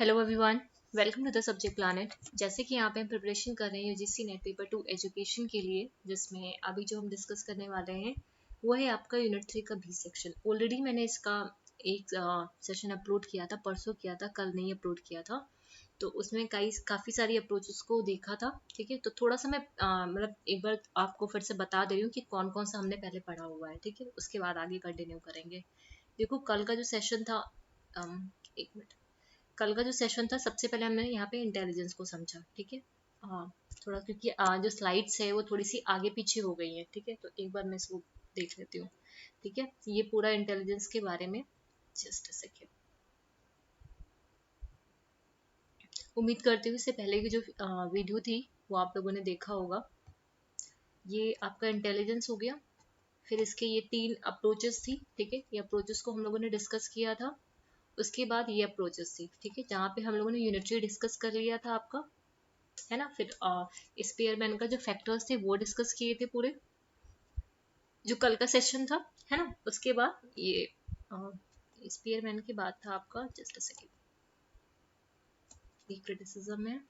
Hello everyone, welcome to the subject planet. जैसे कि यहाँ पे हम प्रिपरेशन कर रहे हैं यूजीसी नेट पेपर 2 एजुकेशन के लिए, जिसमें अभी जो हम डिस्कस करने वाले हैं वो है आपका यूनिट 3 का बी सेक्शन। ऑलरेडी मैंने इसका एक सेशन अपलोड किया था, परसों किया था, कल नहीं अपलोड किया था। तो उसमें काफ़ी सारी अप्रोचेस को देखा था। ठीक है, तो थोड़ा सा मैं मतलब एक बार आपको फिर से बता दे रही हूँ कि कौन कौन सा हमने पहले पढ़ा हुआ है। ठीक है, उसके बाद आगे कंटिन्यू करेंगे। देखो कल का जो सेशन था, एक मिनट, कल का जो सेशन था सबसे पहले हमने यहाँ पे इंटेलिजेंस को समझा। ठीक है, थोड़ा क्योंकि जो स्लाइड्स है वो थोड़ी सी आगे पीछे हो गई है। ठीक है, तो एक बार मैं इसको देख लेती हूँ। ठीक है, ये पूरा इंटेलिजेंस के बारे में, जस्ट अ सेकेंड। उम्मीद करती हूँ इससे पहले की जो वीडियो थी वो आप लोगों ने देखा होगा। ये आपका इंटेलिजेंस हो गया। फिर इसके ये 3 अप्रोचेस थी। ठीक है, ये अप्रोचेस को हम लोगों ने डिस्कस किया था। उसके बाद ये अप्रोचेस थी। ठीक है, जहाँ पे हम लोगों ने यूनिटरी डिस्कस कर लिया था आपका, है ना। फिर स्पेयरमैन का जो फैक्टर्स थे वो डिस्कस किए थे पूरे, जो कल का सेशन था, है ना। उसके बाद ये स्पेयरमैन के बाद था आपका, जस्ट अ सेकेंड, ये क्रिटिसिज्म है।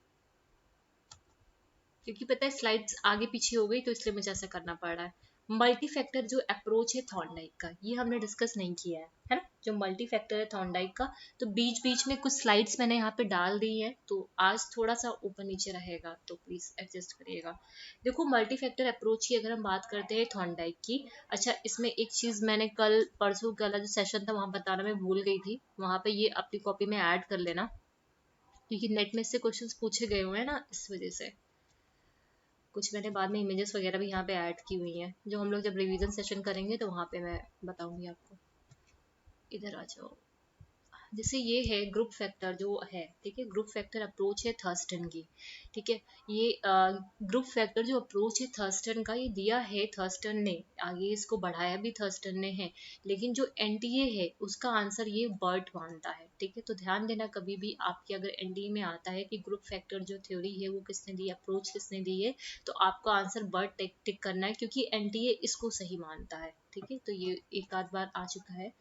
क्योंकि पता है स्लाइड्स आगे पीछे हो गई तो इसलिए मुझे ऐसा करना पड़ रहा है। मल्टी फैक्टर जो अप्रोच है थॉर्नडाइक का, ये हमने डिस्कस नहीं किया है ना। जो मल्टी फैक्टर है थॉर्नडाइक का, तो बीच बीच में कुछ स्लाइड्स मैंने यहाँ पे डाल दी है, तो आज थोड़ा सा ऊपर नीचे रहेगा, तो प्लीज एडजस्ट करिएगा। देखो मल्टी फैक्टर अप्रोच की अगर हम बात करते हैं थॉर्नडाइक की, अच्छा इसमें एक चीज मैंने कल परसों वाला जो सेशन था वहां बताना मैं भूल गई थी, वहां पे ये अपनी कॉपी में ऐड कर लेना, क्योंकि नेट में से क्वेश्चंस पूछे गए हुए हैं ना, इस वजह से कुछ मैंने बाद में इमेजेस वगैरह भी यहाँ पे ऐड की हुई हैं, जो हम लोग जब रिवीजन सेशन करेंगे तो वहाँ पे मैं बताऊंगी आपको। इधर आ जाओ। जैसे ये है ग्रुप फैक्टर जो है, ठीक है, ग्रुप फैक्टर अप्रोच है थर्स्टन की। ठीक है, ये ग्रुप फैक्टर जो अप्रोच है थर्स्टन का, ये दिया है थर्स्टन ने, आगे इसको बढ़ाया भी थर्स्टन ने है, लेकिन जो एनटीए है उसका आंसर ये बर्ट मानता है। ठीक है, तो ध्यान देना कभी भी आपके अगर एनटीए में आता है कि ग्रुप फैक्टर जो थ्योरी है वो किसने दी, अप्रोच किसने दी है, तो आपका आंसर बर्ट टिक करना है, क्योंकि एनटीए इसको सही मानता है। ठीक है, तो ये एक आध बार आ चुका है,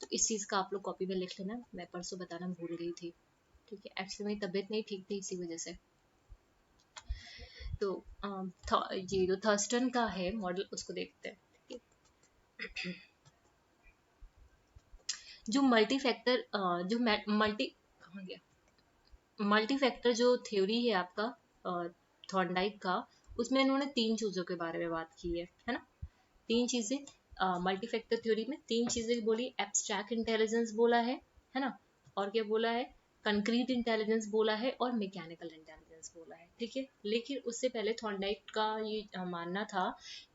तो इस चीज़ का आप लोग कॉपी में लिख लेना, मैं परसों बताना भूल गई थी। ठीक है, एक्चुअली मेरी तबीयत नहीं ठीक थी इसी वजह से। तो ये जो थर्स्टन का है मॉडल उसको देखते हैं। ठीक है, जो मल्टी फैक्टर जो मल्टी कहाँ गया, मल्टी फैक्टर जो थ्योरी है आपका थॉर्नडाइक का, उसमें इन्होंने 3 चीज़ों के बारे में बात की है ना। 3 चीज़ें मल्टी फैक्टर थ्योरी में 3 चीज़ें बोली, एब्स्ट्रैक्ट इंटेलिजेंस बोला है ना, और क्या बोला है, कंक्रीट इंटेलिजेंस बोला है, और मैकेनिकल इंटेलिजेंस बोला है। ठीक है, लेकिन उससे पहले थॉर्नडाइक का ये मानना था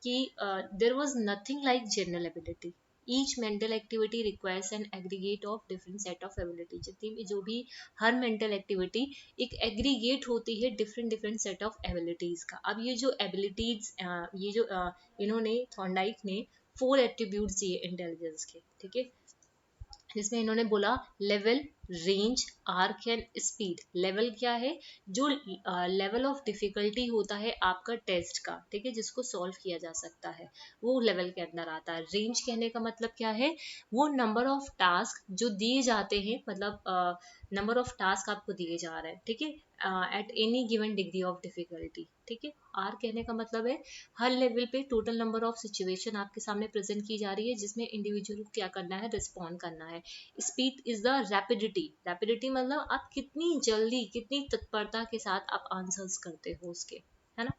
कि there was nothing like general ability, each mental activity requires an aggregate of different set of ability. जितनी भी जो भी हर मेंटल एक्टिविटी एक एग्रीगेट होती है different different set of abilities का। अब ये जो एबिलिटीज, ये जो इन्होंने थॉर्नडाइक ने 4 एट्रीब्यूट्स दिए इंटेलिजेंस के। ठीक है, जिसमें इन्होंने बोला level, range, arc and speed. Level क्या है, जो लेवल ऑफ डिफिकल्टी होता है आपका टेस्ट का, ठीक है, जिसको सॉल्व किया जा सकता है, वो लेवल के अंदर आता है। रेंज कहने का मतलब क्या है, वो नंबर ऑफ टास्क जो दिए जाते हैं, मतलब नंबर ऑफ टास्क आपको दिए जा रहे हैं, ठीक है, at any given degree of difficulty. ठीक है, आर कहने का मतलब है हर लेवल पे टोटल नंबर ऑफ सिचुएशन आपके सामने प्रेजेंट की जा रही है, जिसमें इंडिविजुअल को क्या करना है, रिस्पॉन्ड करना है। Speed is the rapidity, rapidity मतलब आप कितनी जल्दी कितनी तत्परता के साथ आप आंसर्स करते हो उसके, है ना।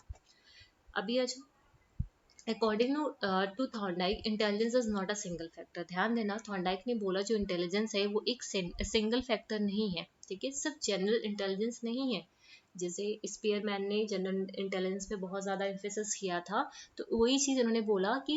अभी आज according to Thorndike, intelligence is not a single factor. ध्यान देना, थॉर्नडाइक ने बोला जो इंटेलिजेंस है वो एक सिंगल फैक्टर नहीं है। ठीक है, सिर्फ जनरल इंटेलिजेंस नहीं है। जैसे स्पीयरमैन ने जनरल इंटेलिजेंस पे बहुत ज़्यादा एम्फेसिस किया था, तो वही चीज़ उन्होंने बोला कि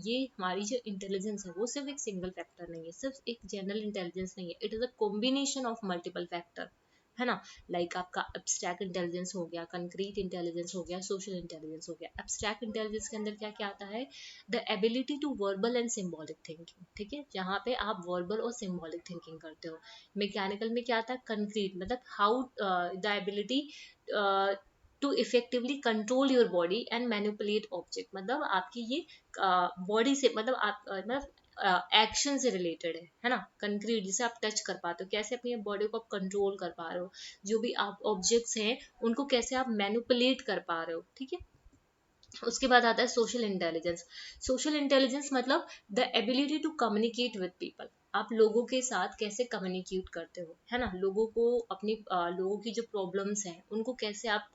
ये हमारी जो इंटेलिजेंस है वो सिर्फ एक सिंगल फैक्टर नहीं है, सिर्फ एक जनरल इंटेलिजेंस नहीं है, it is a combination of multiple factor, है ना। लाइक आपका एब्स्ट्रैक्ट इंटेलिजेंस हो गया, कंक्रीट इंटेलिजेंस हो गया, सोशल इंटेलिजेंस हो गया। एब्स्ट्रैक्ट इंटेलिजेंस के अंदर क्या क्या आता है, the ability to verbal and symbolic thinking. ठीक है, जहाँ पे आप वर्बल और सिम्बॉलिक थिंकिंग करते हो। मैकेनिकल में क्या आता है, कंक्रीट मतलब how the ability to effectively control your body and manipulate object, मतलब आपकी ये बॉडी से मतलब आप मतलब एक्शन से रिलेटेड है ना, कंक्रीट जिसे आप टच कर पाते हो, कैसे अपनी बॉडी को आप कंट्रोल कर पा रहे हो, जो भी आप ऑब्जेक्ट्स हैं उनको कैसे आप मैनिपुलेट कर पा रहे हो, ठीक है। उसके बाद आता है सोशल इंटेलिजेंस। सोशल इंटेलिजेंस मतलब the ability to communicate with people. आप लोगों के साथ कैसे कम्युनिकेट करते हो, है ना, लोगों को अपनी लोगों की जो प्रॉब्लम्स हैं उनको कैसे आप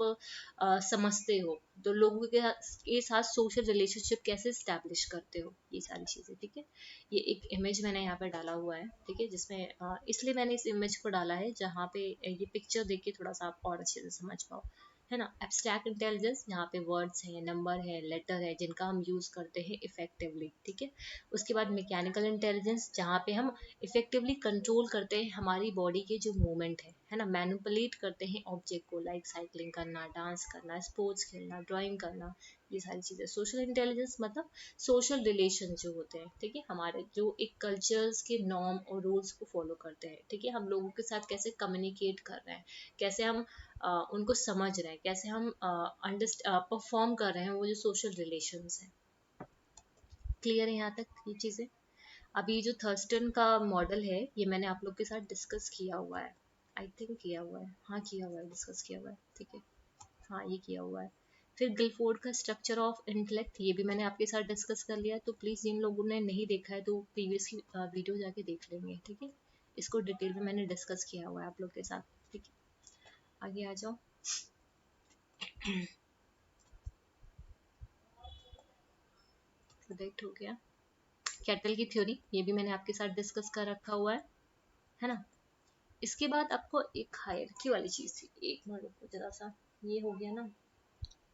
समझते हो, तो लोगों के साथ सोशल रिलेशनशिप कैसे स्टैब्लिश करते हो, ये सारी चीजें, ठीक है। ये एक इमेज मैंने यहाँ पे डाला हुआ है, ठीक है, जिसमें इसलिए मैंने इस इमेज को डाला है जहाँ पे ये पिक्चर देख के थोड़ा सा आप और अच्छे से समझ पाओ, है ना। एब्स्ट्रैक्ट इंटेलिजेंस यहाँ पे वर्ड्स हैं, नंबर है, लेटर है, जिनका हम यूज करते हैं इफेक्टिवली, ठीक है। उसके बाद मैकेनिकल इंटेलिजेंस जहाँ पे हम इफेक्टिवली कंट्रोल करते हैं हमारी बॉडी के जो मूवमेंट है ना, मैनिपुलेट करते हैं ऑब्जेक्ट को, लाइक साइकिलिंग करना, डांस करना, स्पोर्ट्स खेलना, ड्राइंग करना, ये सारी चीजें। सोशल इंटेलिजेंस मतलब सोशल रिलेशन जो होते हैं, ठीक है, हमारे जो एक कल्चर्स के नॉर्म और रूल्स को फॉलो करते हैं, ठीक है, हम लोगों के साथ कैसे कम्युनिकेट कर रहे हैं, कैसे हम उनको समझ रहे हैं, कैसे हम परफॉर्म कर रहे हैं वो जो सोशल रिलेशंस हैं। क्लियर है यहाँ तक ये चीजें। अभी जो थर्स्टन का मॉडल है ये मैंने आप लोग के साथ डिस्कस किया हुआ है, आई थिंक किया हुआ है, हाँ किया हुआ है, डिस्कस किया हुआ है, ठीक है, हाँ ये किया हुआ है। फिर गिलफोर्ड का स्ट्रक्चर ऑफ इंटेलेक्ट ये भी मैंने आपके साथ डिस्कस कर लिया है, तो प्लीज जिन लोगों ने नहीं देखा है तो प्रीवियस की वीडियो जाके देख लेंगे, ठीक है। इसको डिटेल में मैंने डिस्कस किया हुआ है आप लोग के साथ, ठीक है। आगे आ जाओ। प्रोडक्ट हो गया। कैटल की थ्योरी ये भी मैंने आपके साथ डिस्कस कर रखा हुआ है ना। इसके बाद आपको एक हायरार्की वाली चीज थी, एक मिनट रुको जरा सा, ये हो गया ना,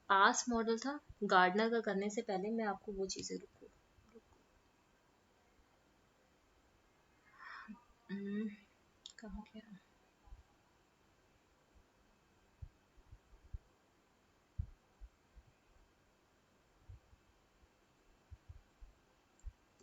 पास मॉडल था गार्डनर का, करने से पहले मैं आपको वो चीजें रुको, कहाँ गया,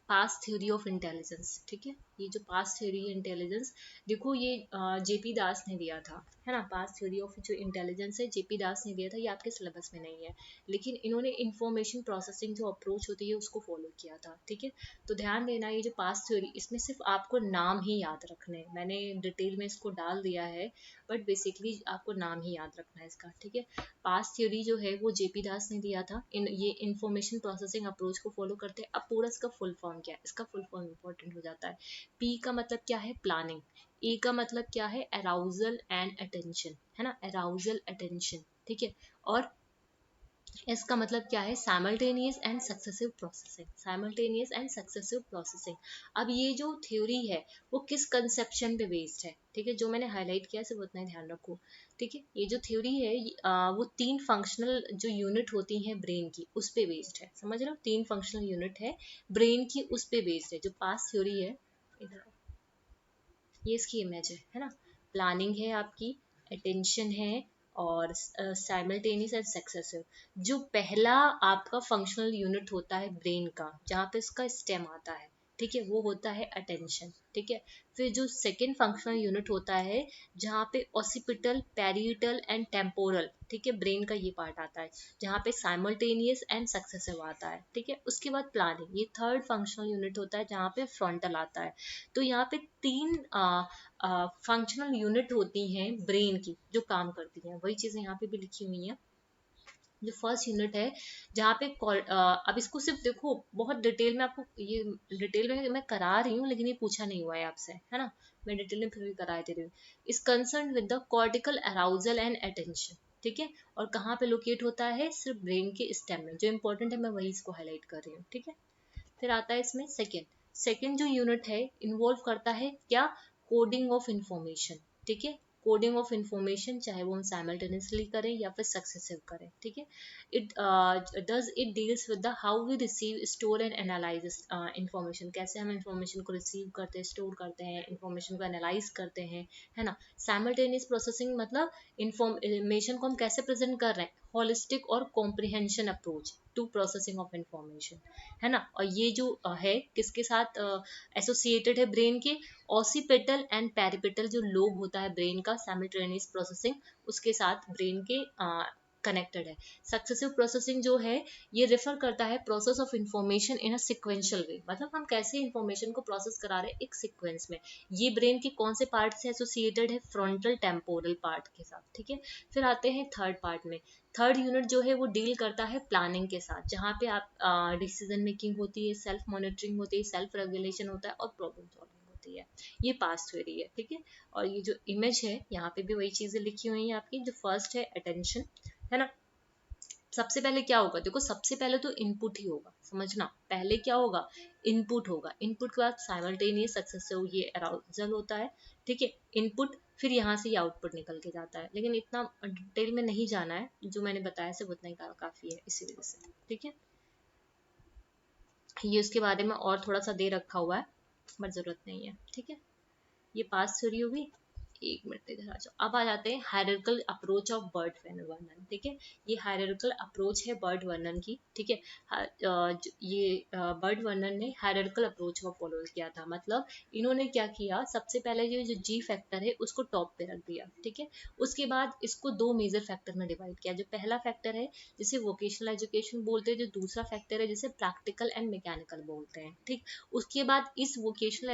पास थ्योरी ऑफ इंटेलिजेंस, ठीक है। ये जो पास थ्योरी इंटेलिजेंस, देखो ये जेपी दास ने दिया था, है ना, पास थ्योरी ऑफ जो इंटेलिजेंस है जेपी दास ने दिया था, ये आपके सिलेबस में नहीं है, लेकिन इन्होंने इंफॉर्मेशन प्रोसेसिंग जो अप्रोच होती है उसको फॉलो किया था, ठीक है। तो ध्यान देना ये जो पास थ्योरी, इसमें सिर्फ आपको नाम ही याद रखने हैं, मैंने डिटेल में इसको डाल दिया है, बट बेसिकली आपको नाम ही याद रखना है इसका, ठीक है। पास थ्योरी जो है वो जेपी दास ने दिया था, ये इंफॉर्मेशन प्रोसेसिंग अप्रोच को फॉलो करते हैं। अब पूरा इसका फुल फॉर्म क्या है, इसका फुल फॉर्म इंपॉर्टेंट हो जाता है। पी का मतलब क्या है, प्लानिंग। ए का मतलब क्या है, अराउजल एंड अटेंशन, है ना, अराउजल अटेंशन, ठीक है। और इसका मतलब क्या है, simultaneous and successive processing, simultaneous and successive processing. अब ये जो थ्योरी है वो किस कंसेप्शन पे बेस्ड है, ठीक है, जो मैंने हाईलाइट किया सिर्फ उतना ही ध्यान रखो, ठीक है। ये जो थ्योरी है वो 3 फंक्शनल जो यूनिट होती हैं ब्रेन की उस पे बेस्ड है, समझ रहे हो, 3 फंक्शनल यूनिट है ब्रेन की उस पे बेस्ड है जो पास थ्योरी है। इधर ये इसकी इमेज है ना, प्लानिंग है आपकी, अटेंशन है, और साइमल्टेनियस एंड सक्सेसिव। जो पहला आपका फंक्शनल यूनिट होता है ब्रेन का जहाँ पे इसका स्टेम आता है, ठीक है, वो होता है अटेंशन, ठीक है। फिर जो सेकंड फंक्शनल यूनिट होता है जहाँ पे ऑसिपिटल, पेरिटल एंड टेम्पोरल, ठीक है, ब्रेन का ये पार्ट आता है, जहाँ पे साइमल्टेनियस एंड सक्सेसिव आता है, ठीक है। उसके बाद प्लानिंग, ये थर्ड फंक्शनल यूनिट होता है जहाँ पे फ्रंटल आता है। तो यहाँ पे 3 फंक्शनल यूनिट होती हैं ब्रेन की जो काम करती हैं, वही चीजें यहाँ पे भी लिखी हुई हैं। जो फर्स्ट यूनिट है जहाँ पे अब इसको सिर्फ देखो, बहुत डिटेल में आपको ये डिटेल में मैं करा रही हूँ, लेकिन ये पूछा नहीं हुआ है आपसे, है ना, मैं डिटेल में फिर भी करा दे रही हूँ। इस concern with the cortical arousal and attention, ठीक है। और कहाँ पे लोकेट होता है, सिर्फ ब्रेन के स्टेम में, जो इंपॉर्टेंट है मैं वही इसको हाईलाइट कर रही हूँ, ठीक है। फिर आता है इसमें सेकेंड, सेकेंड जो यूनिट है इन्वॉल्व करता है क्या, कोडिंग ऑफ इंफॉर्मेशन, ठीक है, कोडिंग ऑफ इंफॉर्मेशन, चाहे वो हम साइमल्टेनियसली करें या फिर सक्सेसिव करें, ठीक है। It it deals with the how we receive, store and analyse information, कैसे हम इंफॉर्मेशन को रिसीव करते हैं, स्टोर करते हैं, इंफॉर्मेशन को एनालाइज करते हैं, है ना। साइमल्टेनियस प्रोसेसिंग मतलब इंफॉर्मेशन को हम कैसे प्रेजेंट कर रहे हैं, होलिस्टिक और comprehension approach to processing of information, है ना। और ये जो है किसके साथ एसोसिएटेड है, ब्रेन के ऑसिपिटल एंड पेरिपिटल जो लोब होता है ब्रेन का, साइमल्टेनियस प्रोसेसिंग उसके साथ ब्रेन के कनेक्टेड है। सक्सेसिव प्रोसेसिंग जो है ये रेफर करता है process of information in a sequential way, मतलब हम कैसे इंफॉर्मेशन को प्रोसेस करा रहे हैं एक सीक्वेंस में। ये ब्रेन के कौन से पार्ट से एसोसिएटेड है, फ्रंटल टेम्पोरल पार्ट के साथ, ठीक है। फिर आते हैं थर्ड पार्ट में। थर्ड यूनिट जो है वो डील करता है प्लानिंग के साथ, जहाँ पे आप डिसीजन मेकिंग होती है, सेल्फ मॉनिटरिंग होती है, सेल्फ रेगुलेशन होता है और प्रॉब्लम सॉल्विंग होती है। ये पास्ट थ्योरी है, ठीक है। और ये जो इमेज है यहाँ पे भी वही चीजें लिखी हुई हैं आपकी। जो फर्स्ट है अटेंशन, है ना। सबसे पहले क्या होगा, देखो सबसे पहले तो इनपुट ही होगा, समझना। पहले क्या होगा, इनपुट होगा। इनपुट के बाद साइमल्टेनियस सक्सेसिव ये अराउजल होता है, ठीक है। इनपुट, फिर यहाँ से ये आउटपुट निकल के जाता है, लेकिन इतना डिटेल में नहीं जाना है, जो मैंने बताया सिर्फ उतना ही काफी है इसी वजह से, ठीक है। ये उसके बारे में और थोड़ा सा दे रखा हुआ है, बट जरूरत नहीं है, ठीक है। ये पास थ्योरी होगी। एक मिनट इधर आ जाओ। अब आ जाते हैं हायरार्किकल अप्रोच ऑफ बर्ड वर्णन, ठीक है। ये हायरार्किकल अप्रोच है बर्ड वर्णन की, ठीक है। ये बर्ड वर्णन ने हायरार्किकल अप्रोच को फॉलो किया था, मतलब इन्होंने क्या किया, सबसे पहले जो जी फैक्टर है उसको टॉप पे रख दिया, ठीक है। उसके बाद इसको दो मेजर फैक्टर में डिवाइड किया। जो पहला फैक्टर है जिसे वोकेशनल एजुकेशन बोलते हैं, जो दूसरा फैक्टर है जिसे प्रैक्टिकल एंड मैकेनिकल बोलते हैं, ठीक। उसके बाद इस वोकेशनल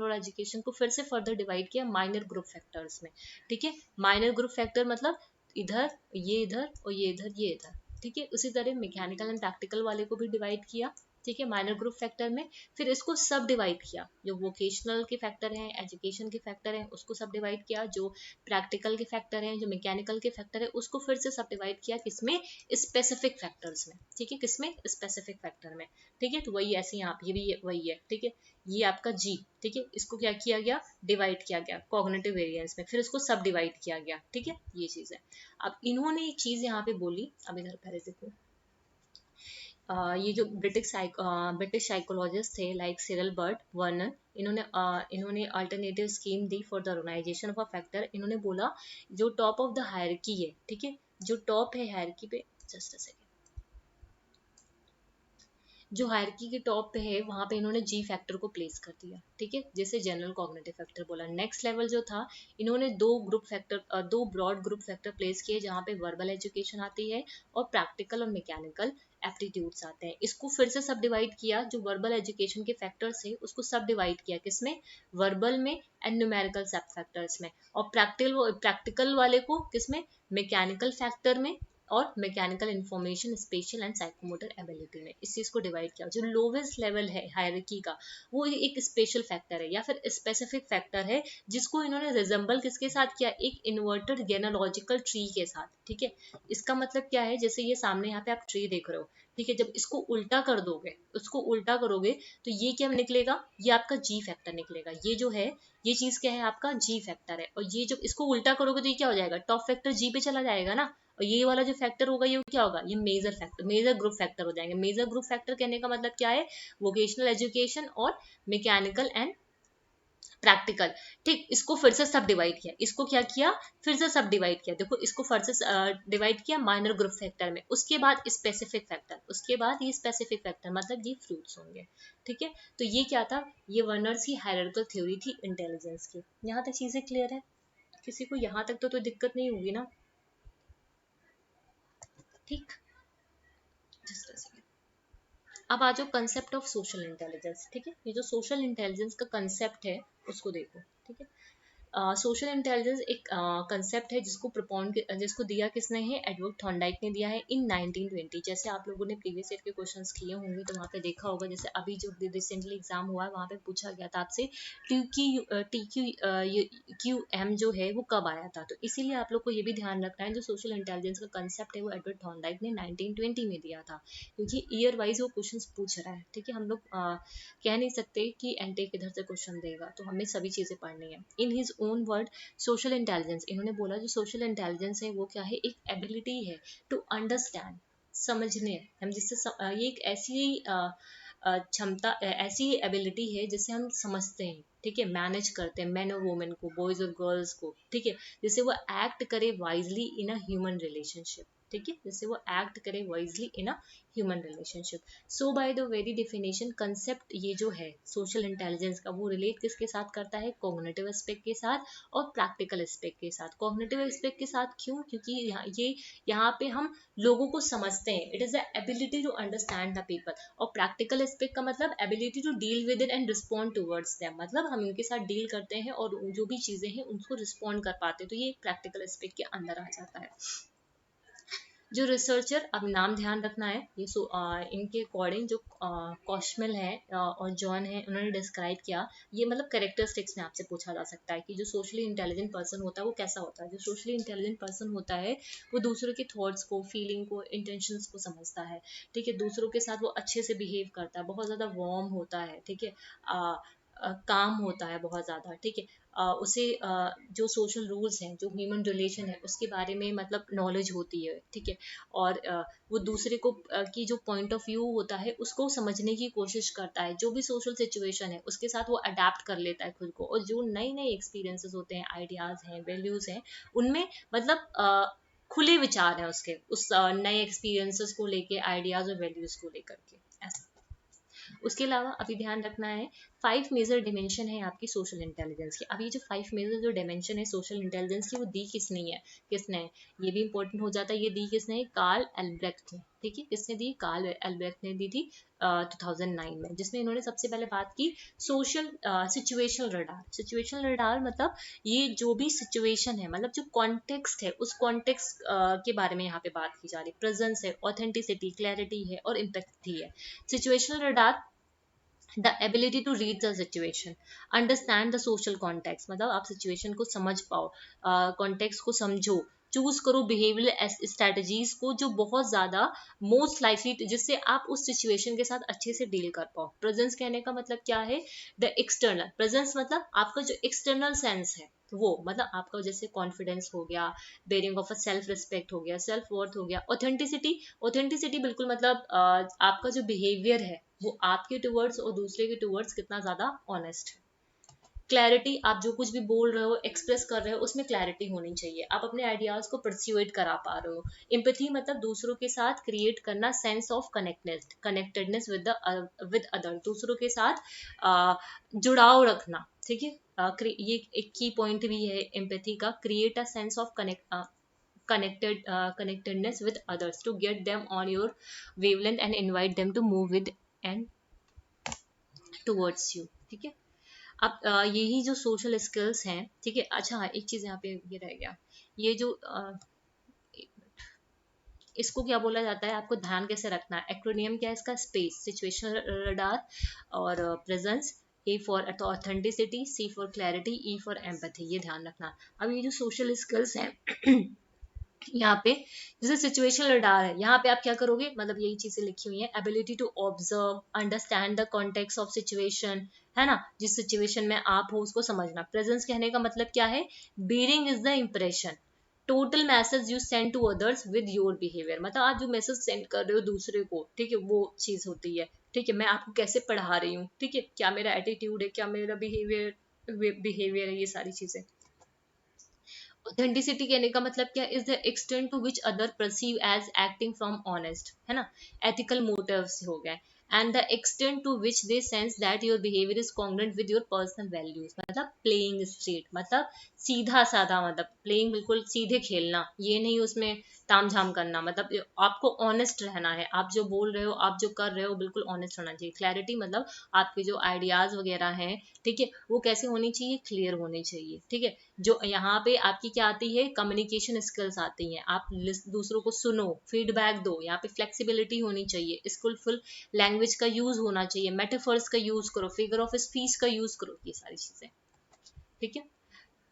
और एजुकेशन को फिर से फर्दर डिवाइड किया माइनर ग्रुप फैक्टर्स में, ठीक है। माइनर ग्रुप फैक्टर मतलब इधर, ये इधर और ये इधर, ये इधर, ठीक है। उसी तरह मैकेनिकल एंड प्रैक्टिकल वाले को भी डिवाइड किया, ठीक है, माइनर ग्रुप फैक्टर में। फिर इसको सब डिवाइड किया, जो वोकेशनल के फैक्टर हैं, एजुकेशन के फैक्टर हैं, उसको सब डिवाइड किया। जो प्रैक्टिकल के फैक्टर हैं, जो मैकेनिकल के फैक्टर है, उसको फिर से सब डिवाइड किया, किसमें, स्पेसिफिक फैक्टर्स में, ठीक है, किसमें, स्पेसिफिक फैक्टर में, ठीक है। तो वही ऐसे यहाँ ये भी वही है, ठीक है। ये आपका जी, ठीक है, इसको क्या किया गया, डिवाइड किया गया कॉग्निटिव वेरिएंस में, फिर इसको सब डिवाइड किया गया, ठीक है। ये चीज है। अब इन्होंने एक चीज यहाँ पे बोली, अब इधर पहले देखो। ये जो ब्रिटिश साइकोलॉजिस्ट थे लाइक सिरल बर्ड वर्नन, इन्होंने अल्टरनेटिव स्कीम दी for the organisation of a factor. इन्होंने बोला जो टॉप ऑफ द हायरार्की है, ठीक है, जो टॉप है हायरार्की पे, जस्ट अ सेकंड, जो हायरार्की के टॉप पे है वहां पे इन्होंने जी फैक्टर को प्लेस कर दिया, ठीक है, जैसे जनरल कॉग्निटिव फैक्टर बोला। नेक्स्ट लेवल जो था, इन्होंने दो ब्रॉड ग्रुप फैक्टर प्लेस किए, जहाँ पे वर्बल एजुकेशन आती है और प्रैक्टिकल और मैकेनिकल एप्टीट्यूड्स आते हैं। इसको फिर से सब डिवाइड किया, जो वर्बल एजुकेशन के फैक्टर्स है उसको सब डिवाइड किया, किसमें, वर्बल में एंड न्यूमेरिकल सब फैक्टर्स में, और प्रैक्टिकल वाले को किसमें, मैकेनिकल फैक्टर में और mechanical information, special and psychomotor ability में। इस चीज को डिवाइड किया। जो लोवेस्ट लेवल है हायरार्की का, वो एक स्पेशल फैक्टर है या फिर स्पेसिफिक फैक्टर है, जिसको इन्होंने रिजेंबल किसके साथ किया, एक इन्वर्टेड गेनेलॉजिकल ट्री के साथ, ठीक है। इसका मतलब क्या है, जैसे ये सामने यहाँ पे आप ट्री देख रहे हो, ठीक है, जब इसको उल्टा कर दोगे, उसको उल्टा करोगे तो ये क्या निकलेगा, ये आपका जी फैक्टर निकलेगा। ये जो है, ये चीज क्या है, आपका जी फैक्टर है। और ये जब इसको उल्टा करोगे तो ये क्या हो जाएगा, टॉप फैक्टर जी पे चला जाएगा ना, और ये वाला जो फैक्टर होगा ये क्या होगा, ये major factor, major group factor हो जाएंगे। मेजर ग्रुप फैक्टर कहने का मतलब क्या है, वोकेशनल एजुकेशन और मैकेनिकल एंड प्रैक्टिकल, ठीक। इसको फिर से सब डिवाइड किया, इसको क्या किया, फिर से सब डिवाइड किया। देखो इसको फिर से डिवाइड किया माइनर ग्रुप फैक्टर में, उसके बाद स्पेसिफिक फैक्टर, उसके बाद ये स्पेसिफिक फैक्टर मतलब ये फ्रूट्स होंगे, ठीक है। तो ये क्या था, ये वर्नर्स की हायरार्किकल थ्योरी थी इंटेलिजेंस की। यहाँ तक चीजें क्लियर है, किसी को यहाँ तक तो दिक्कत नहीं होगी ना, ठीक। Just a second. अब आ जाओ कंसेप्ट ऑफ सोशल इंटेलिजेंस, ठीक है। ये जो सोशल इंटेलिजेंस का कंसेप्ट है उसको देखो, ठीक है। सोशल इंटेलिजेंस एक कंसेप्ट है जिसको दिया किसने है, एडवर्ड थॉर्नडाइक ने दिया है इन 1920। जैसे आप लोगों ने प्रीवियस ईयर के क्वेश्चंस किए होंगे तो वहाँ पे देखा होगा, जैसे अभी जो रिसेंटली एग्जाम हुआ है वहाँ पे पूछा गया था आपसे TQM जो है वो कब आया था। तो इसीलिए आप लोग को ये भी ध्यान रखना है, जो सोशल इंटेलिजेंस का कंसेप्ट है वो एडवर्ड थॉर्नडाइक ने 1920 में दिया था, क्योंकि ईयर वाइज वो क्वेश्चन पूछ रहा है, ठीक है। हम लोग कह नहीं सकते कि एनटेक इधर से क्वेश्चन देगा, तो हमें सभी चीजें पढ़नी है। In his own word, social intelligence, इन्होंने बोला जो सोशल इंटेलिजेंस है वो क्या है, एक एबिलिटी है टू अंडरस्टैंड, समझने, हम ये एक ऐसी क्षमता, ऐसी एबिलिटी है जिससे हम समझते हैं, ठीक है, मैनेज करते हैं मैन और वुमेन को, बॉयज और गर्ल्स को, ठीक है, जिससे वो एक्ट करे wisely in a human relationship, ठीक है, जिससे वो एक्ट करे wisely in a human relationship. So by the very definition concept ये जो है सोशल इंटेलिजेंस का, वो रिलेट किसके साथ करता है, कॉग्निटिव एस्पेक्ट के साथ और प्रैक्टिकल एस्पेक्ट के साथ। कॉग्निटिव एस्पेक्ट के साथ क्यों, क्योंकि यहाँ पे हम लोगों को समझते हैं, it is the ability to understand the people. और प्रैक्टिकल एस्पेक्ट का मतलब ability to deal with it and respond towards them, मतलब हम उनके साथ डील करते हैं और जो भी चीजें हैं उनको रिस्पॉन्ड कर पाते हैं, तो ये एक प्रैक्टिकल एस्पेक्ट के अंदर आ जाता है। जो रिसर्चर, अब नाम ध्यान रखना है, ये इनके अकॉर्डिंग जो कॉशमेल है और जॉन है, उन्होंने डिस्क्राइब किया, ये मतलब कैरेक्टरिस्टिक्स में आपसे पूछा जा सकता है कि जो सोशली इंटेलिजेंट पर्सन होता है वो कैसा होता है। जो सोशली इंटेलिजेंट पर्सन होता है वो दूसरों के थॉट्स को, फीलिंग को, इंटेंशंस को समझता है, ठीक है, दूसरों के साथ वो अच्छे से बिहेव करता है, बहुत ज़्यादा वार्म होता है, ठीक है, काम होता है बहुत ज़्यादा, ठीक है, उसे जो सोशल रूल्स हैं, जो ह्यूमन रिलेशन है, उसके बारे में मतलब नॉलेज होती है, ठीक है, और वो दूसरे को की जो पॉइंट ऑफ व्यू होता है उसको समझने की कोशिश करता है, जो भी सोशल सिचुएशन है उसके साथ वो अडेप्ट कर लेता है खुद को, और जो नए नए एक्सपीरियंसेस होते हैं, आइडियाज़ हैं, वैल्यूज़ हैं, उनमें मतलब खुले विचार हैं उसके, उस नए एक्सपीरियंसेस को लेके, आइडियाज़ और वैल्यूज़ को लेकर के, ऐसा। उसके अलावा अभी ध्यान रखना है 5 मेजर डिमेंशन है आपकी सोशल इंटेलिजेंस की। अभी जो 5 मेजर जो डिमेंशन है सोशल इंटेलिजेंस की, वो दी किसने है, ये भी इंपॉर्टेंट हो जाता है, ये दी किसने है, कार्ल एल्ब्रेक्ट ने, ठीक है, किसने दी, कार्ल एल्ब्रेक्ट ने दी थी 2009 में, जिसमें इन्होंने सबसे पहले बात की social situational radar. Situational radar मतलब ये जो भी सिचुएशन है, मतलब जो कॉन्टेक्स्ट है, उस कॉन्टेक्स्ट के बारे में यहाँ पे बात की जा रही है, प्रेजेंस है, ऑथेंटिसिटी, क्लैरिटी है और इम्पैथी है। Situational radar, the ability to read the situation, understand the social context, मतलब आप सिचुएशन को समझ पाओ, कॉन्टेक्स्ट को समझो, चूज करो बिहेवियरल स्ट्रेटजीज को जो बहुत ज्यादा मोस्ट लाइकली, जिससे आप उस सिचुएशन के साथ अच्छे से डील कर पाओ। प्रेजेंस कहने का मतलब क्या है, द एक्सटर्नल प्रेजेंस, मतलब आपका जो एक्सटर्नल सेंस है वो, मतलब आपका जैसे कॉन्फिडेंस हो गया, bearing of a self respect हो गया, सेल्फ वर्थ हो गया। ऑथेंटिसिटी, ऑथेंटिसिटी बिल्कुल मतलब आपका जो बिहेवियर है वो आपके टुवर्ड्स और दूसरे के टुवर्ड्स कितना ज्यादा ऑनेस्ट है। क्लैरिटी, आप जो कुछ भी बोल रहे हो, एक्सप्रेस कर रहे हो, उसमें क्लैरिटी होनी चाहिए, आप अपने आइडियाज को परस्यूएट करा पा रहे हो। एम्पैथी मतलब दूसरों के साथ क्रिएट करना sense of connectedness with other, दूसरों के साथ जुड़ाव रखना, ठीक है, ये एक की पॉइंट भी है एम्पैथी का, create a sense of connectedness with others to get them on your wavelength and invite them to move with and towards you, ठीक है। अब यही जो सोशल स्किल्स हैं, ठीक है। अच्छा हाँ, एक चीज यहाँ पे ये रह गया, ये जो इसको क्या बोला जाता है, आपको ध्यान कैसे रखना है, एक्रोनियम क्या है इसका, स्पेस, सिचुएशनल रडार और presence, A for authenticity, C for clarity, E for empathy, ये ध्यान रखना। अब ये जो सोशल स्किल्स हैं यहाँ पे जैसे सिचुएशनल रडार है, यहाँ पे आप क्या करोगे, मतलब यही चीजें लिखी हुई है, ability to observe, understand the context of situation, है ना, जिस सिचुएशन में आप हो उसको समझना। प्रेजेंस कहने का मतलब क्या है, bearing is the impression, total message you send to others with your behaviour, मतलब आप जो मैसेज सेंड कर रहे हो दूसरे को, ठीक है, वो चीज होती है, ठीक है, मैं आपको कैसे पढ़ा रही हूँ, ठीक है, क्या मेरा एटीट्यूड है, क्या मेरा बिहेवियर है, ये सारी चीजें। ऑथेंटिसिटी कहने का मतलब क्या, is the extent to which other perceive as acting from honest, है ना, एथिकल मोटिव्स हो गए, and the extent to which they sense that your behaviour is congruent with your personal values, मतलब प्लेइंग स्ट्रेट, मतलब सीधा साधा, मतलब playing बिल्कुल सीधे खेलना, ये नहीं उसमें ताम झाम करना, मतलब आपको ऑनेस्ट रहना है, आप जो बोल रहे हो, आप जो कर रहे हो, बिल्कुल ऑनेस्ट होना चाहिए। क्लैरिटी मतलब आपके जो आइडियाज वगैरह हैं, ठीक है, वो कैसे होनी चाहिए, क्लियर होनी चाहिए, ठीक है। जो यहाँ पे आपकी क्या आती है, कम्युनिकेशन स्किल्स आती हैं, आप दूसरों को सुनो, फीडबैक दो, यहाँ पे फ्लेक्सिबिलिटी होनी चाहिए, स्किलफुल लैंग्वेज का यूज होना चाहिए, मेटाफर्स का यूज करो, फिगर ऑफ स्पीच का यूज करो, ये सारी चीजें, ठीक है।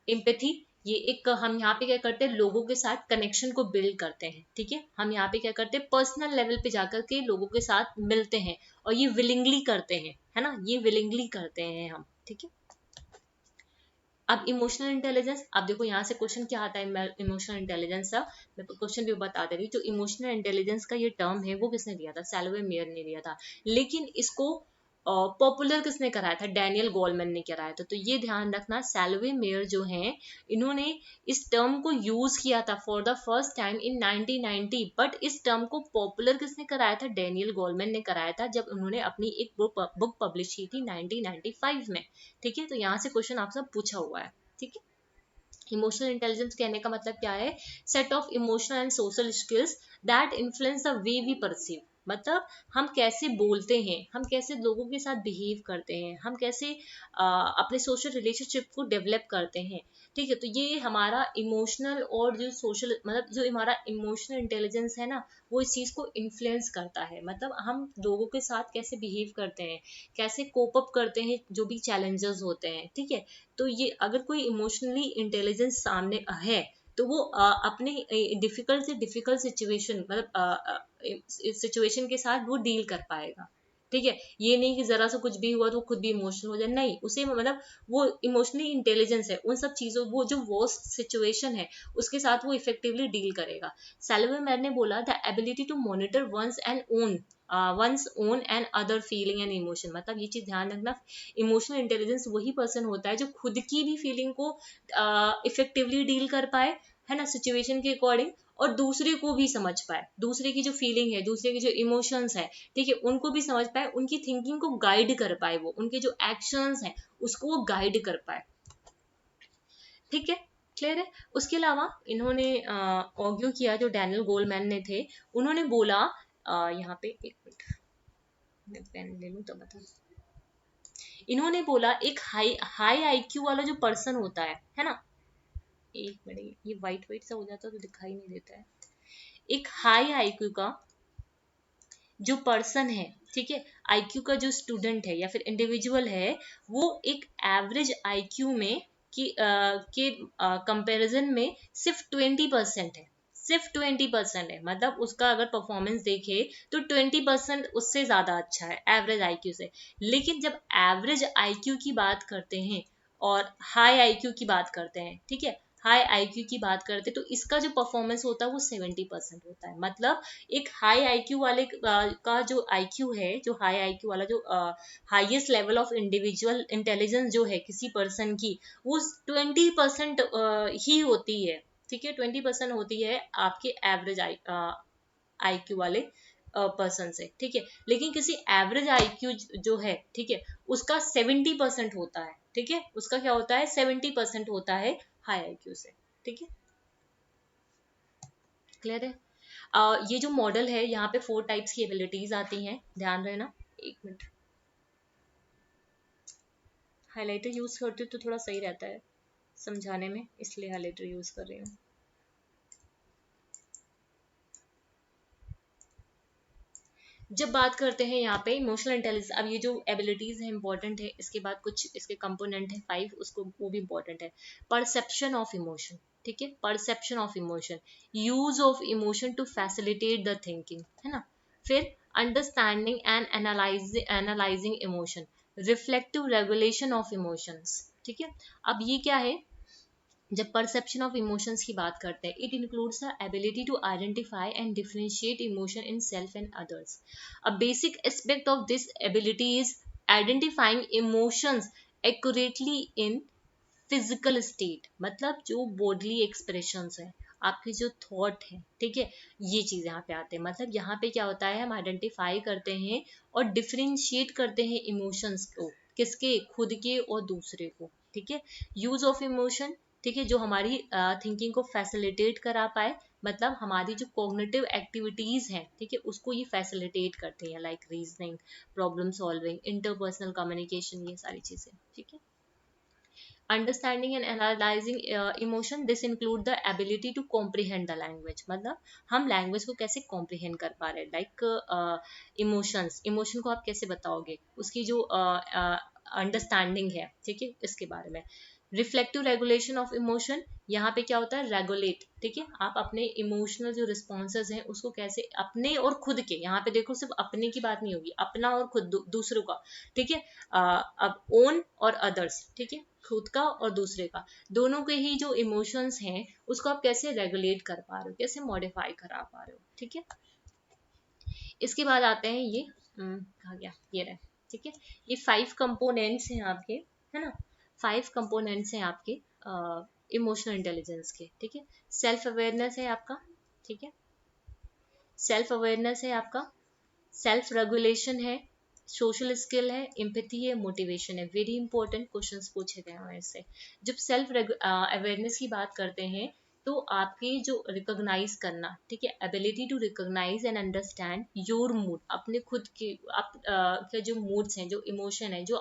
एम्पैथी, ये एक हम यहाँ पे क्या करते हैं, लोगों के साथ कनेक्शन को बिल्ड करते हैं, ठीक है, हम यहाँ पे क्या करते हैं, पर्सनल लेवल पे जाकर के लोगों के साथ मिलते हैं, और ये विलिंगली करते हैं, है ना, ये विलिंगली करते हैं हम, ठीक है। अब इमोशनल इंटेलिजेंस, अब देखो यहाँ से क्वेश्चन क्या आता है, इमोशनल इंटेलिजेंस का मैं क्वेश्चन भी बता दे रही हूँ। जो इमोशनल इंटेलिजेंस का ये टर्म है वो किसने दिया था, सैल्वे मेयर ने दिया था, लेकिन इसको पॉपुलर किसने कराया था, डैनियल गोलमैन ने कराया था। तो ये ध्यान रखना, सैल्वे मेयर जो हैं इन्होंने इस टर्म को यूज किया था for the first time in 1990, but इस टर्म को पॉपुलर किसने कराया था, डैनियल गोलमैन ने कराया था, जब उन्होंने अपनी एक बुक पब्लिश की थी 1995 में। ठीक है, तो यहाँ से क्वेश्चन आपसे पूछा हुआ है। ठीक है, इमोशनल इंटेलिजेंस कहने का मतलब क्या है, set of emotional and social skills that influence the way we perceive, मतलब हम कैसे बोलते हैं, हम कैसे लोगों के साथ बिहेव करते हैं, हम कैसे अपने सोशल रिलेशनशिप को डेवलप करते हैं। ठीक है, तो ये हमारा इमोशनल और जो सोशल, मतलब जो हमारा इमोशनल इंटेलिजेंस है ना, वो इस चीज को इन्फ्लुएंस करता है। मतलब हम लोगों के साथ कैसे बिहेव करते हैं, कैसे कोप अप करते हैं जो भी चैलेंजेस होते हैं। ठीक है, तो ये अगर कोई इमोशनली इंटेलिजेंस सामने है तो वो अपने डिफिकल्ट से डिफिकल्ट सिचुएशन, मतलब सिचुएशन के साथ वो डील कर पाएगा। ठीक है, ये नहीं कि जरा सा कुछ भी हुआ तो वो खुद भी इमोशनल हो जाए, नहीं, उसे मतलब वो इमोशनली इंटेलिजेंस है, उन सब चीजों, वो जो वर्स्ट सिचुएशन है उसके साथ वो इफेक्टिवली डील करेगा। सैल्वे मैर ने बोला the ability to monitor one's own and other feeling and emotion, मतलब ये चीज ध्यान रखना, इमोशनल इंटेलिजेंस वही पर्सन होता है जो खुद की भी फीलिंग को इफेक्टिवली डील कर पाए, है ना, सिचुएशन के अकॉर्डिंग, और दूसरे को भी समझ पाए, दूसरे की जो फीलिंग है, दूसरे के जो इमोशंस है, ठीक है, उनको भी समझ पाए, उनकी थिंकिंग को गाइड कर पाए, वो उनके जो एक्शंस हैं उसको वो गाइड कर पाए। ठीक है, क्लियर है। उसके अलावा इन्होंने ऑर्ग्यू किया, जो डैनियल गोलमैन ने थे, उन्होंने बोला, यहाँ पे एक मिनट मैं पेन ले लूं तो बता, इन्होंने बोला एक हाई हाई आईक्यू वाला जो पर्सन होता है ना, एक मिनट, ये वाइट वाइट सा हो जाता है तो दिखाई नहीं देता है। एक हाई आईक्यू का जो पर्सन है, ठीक है, आईक्यू का जो स्टूडेंट है या फिर इंडिविजुअल है, वो एक एवरेज आईक्यू में के कंपैरिजन में सिर्फ 20% है, सिर्फ 20% है, मतलब उसका अगर परफॉर्मेंस देखे तो 20% उससे ज्यादा अच्छा है एवरेज आईक्यू से। लेकिन जब एवरेज आईक्यू की बात करते हैं और हाई आईक्यू की बात करते हैं, ठीक है, हाई आईक्यू की बात करते हैं, तो इसका जो परफॉर्मेंस होता है वो 70% होता है। मतलब एक हाई आईक्यू वाले का जो आईक्यू है, जो हाई आईक्यू वाला जो highest level of individual intelligence जो है किसी पर्सन की, वो 20% ही होती है। ठीक है, 20% होती है आपके एवरेज आईक्यू वाले पर्सन से। ठीक है, लेकिन किसी एवरेज आईक्यू जो है, ठीक है, उसका 70% होता है। ठीक है, उसका क्या होता है, 70% होता है हाई आईक्यू से। ठीक है, क्लियर है। ये जो मॉडल है, यहाँ पे 4 टाइप्स की एबिलिटीज आती हैं, ध्यान रहना। एक मिनट, हाइलाइटर यूज करती हूँ तो थोड़ा सही रहता है समझाने में, इसलिए हाइलाइटर यूज कर रही हूँ। जब बात करते हैं यहाँ पे इमोशनल इंटेलिजेंस, अब ये जो एबिलिटीज है इंपॉर्टेंट है, इसके बाद कुछ इसके कंपोनेंट है 5, उसको वो भी इंपॉर्टेंट है। परसेप्शन ऑफ इमोशन, ठीक है, perception of emotion, use of emotion to facilitate the thinking, है ना। फिर understanding and analysing emotion, reflective regulation of emotions. ठीक है, अब ये क्या है, जब परसेप्शन ऑफ इमोशंस की बात करते हैं, it includes the ability to identify and differentiate emotion in self and others. A basic aspect of this ability is identifying emotions accurately in physical state, मतलब जो बॉडली एक्सप्रेशंस है, आपके जो thought है, ठीक है, ये चीज यहाँ पे आते हैं। मतलब यहाँ पे क्या होता है, हम आइडेंटिफाई करते हैं और डिफरेंशिएट करते हैं इमोशंस को, किसके, खुद के और दूसरे को। ठीक है, यूज ऑफ इमोशन, ठीक है, जो हमारी थिंकिंग को फैसिलिटेट करा पाए, मतलब हमारी जो कॉग्निटिव एक्टिविटीज हैं, ठीक है, उसको ये फैसिलिटेट करते हैं, like reasoning, problem solving, interpersonal communication, ये सारी चीजें। ठीक है, understanding and analysing emotion, this include the ability to comprehend the language, मतलब हम लैंग्वेज को कैसे कॉम्प्रीहेंड कर पा रहे हैं, लाइक इमोशन को आप कैसे बताओगे, उसकी जो अंडरस्टैंडिंग है, ठीक है, इसके बारे में। रिफ्लेक्टिव रेगुलेशन ऑफ इमोशन, यहाँ पे क्या होता है, रेगुलेट, ठीक है, आप अपने इमोशनल जो रिस्पॉन्सेज हैं उसको कैसे, अपने और खुद के, यहाँ पे देखो सिर्फ अपने की बात नहीं होगी, अपना और खुद, दूसरों का, ठीक है, अब ओन और अदर्स, ठीक है, खुद का और दूसरे का, दोनों के ही जो इमोशंस हैं उसको आप कैसे रेगुलेट कर पा रहे हो, कैसे मॉडिफाई करा पा रहे हो। ठीक है, इसके बाद आते हैं ये कहा गया, ये रहे, ठीक है, ये 5 कंपोनेंट्स हैं आपके, है ना, 5 कंपोनेंट्स हैं आपके इमोशनल इंटेलिजेंस के, ठीक है। सेल्फ अवेयरनेस है आपका, ठीक है, सेल्फ अवेयरनेस है आपका, सेल्फ रेगुलेशन है, सोशल स्किल है, एम्पैथी है, मोटिवेशन है। वेरी इंपॉर्टेंट क्वेश्चंस पूछे गए हैं इससे। जब सेल्फ अवेयरनेस की बात करते हैं तो आपके जो रिकॉग्नाइज करना, ठीक है, ability to recognise and understand your mood, अपने खुद के के जो मूड्स हैं, जो इमोशन है, जो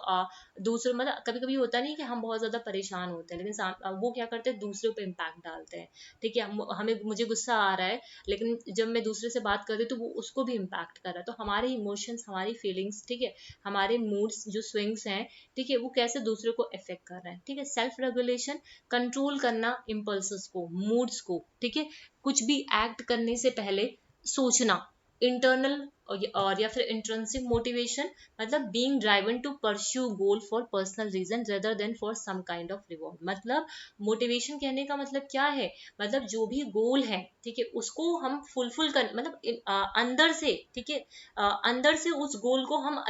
दूसरों, मतलब कभी कभी होता नहीं कि हम बहुत ज्यादा परेशान होते हैं, लेकिन वो क्या करते हैं, दूसरों पे इम्पैक्ट डालते हैं, ठीक है। हमें मुझे गुस्सा आ रहा है, लेकिन जब मैं दूसरे से बात कर रही हूँ तो वो उसको भी इम्पैक्ट कर रहा है। तो हमारे इमोशंस, हमारी फीलिंग्स, ठीक है, हमारे मूड्स जो स्विंग्स हैं, ठीक है, वो कैसे दूसरे को इफेक्ट कर रहे हैं, ठीक है। सेल्फ रेगुलेशन, कंट्रोल करना इम्पल्सेस को, मूड्स को, ठीक है, कुछ भी एक्ट करने से पहले सोचना, इंटरनल और या फिर इंट्रिंसिक मोटिवेशन, मतलब being driven to pursue goal for personal reason rather than for some kind of reward. मतलब मोटिवेशन कहने का मतलब क्या है, मतलब जो भी गोल है, ठीक है, उसको हम फुलफिल कर, मतलब अंदर से, ठीक है, अंदर से उस गोल को हम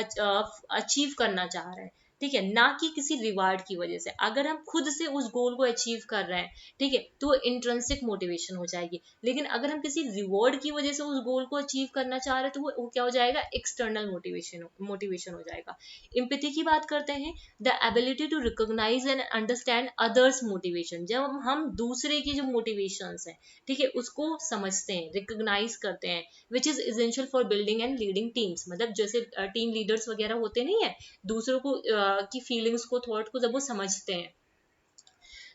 अचीव करना चाह रहे हैं, ठीक है, ना कि किसी रिवार्ड की वजह से। अगर हम खुद से उस गोल को अचीव कर रहे हैं, ठीक है, तो वो इंट्रिंसिक मोटिवेशन हो जाएगी। लेकिन अगर हम किसी रिवॉर्ड की वजह से उस गोल को अचीव करना चाह रहे हैं तो वो क्या हो जाएगा, एक्सटर्नल मोटिवेशन हो जाएगा। एम्पैथी की बात करते हैं, the ability to recognise and understand others motivation. जब हम दूसरे की जो मोटिवेशंस हैं, ठीक है, उसको समझते हैं, रिकॉग्नाइज करते हैं, which is essential for building and leading teams. मतलब जैसे टीम लीडर्स वगैरह होते नहीं है, दूसरों को की फीलिंग्स को, थॉट को जब वो समझते हैं।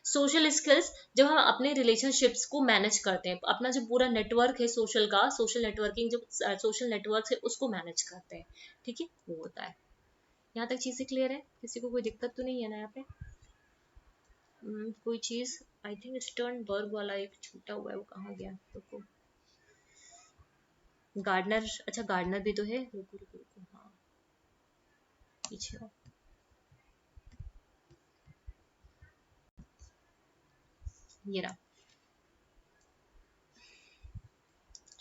सोशल स्किल्स, जब हम अपने रिलेशनशिप्स को मैनेज करते हैं, अपना जो पूरा नेटवर्क है सोशल का, सोशल नेटवर्किंग, जो सोशल नेटवर्क है उसको मैनेज करते हैं, ठीक है, वो होता है। यहाँ तक चीजें क्लियर है, किसी को कोई दिक्कत तो नहीं है ना यहाँ पे? कोई चीज, आई थिंक स्टर्नबर्ग वाला एक छूटा हुआ है, वो कहाँ गया, रुको, गार्डनर, अच्छा गार्डनर भी तो है, रुको रुको रुको, हाँ पीछे आओ। ये रहा,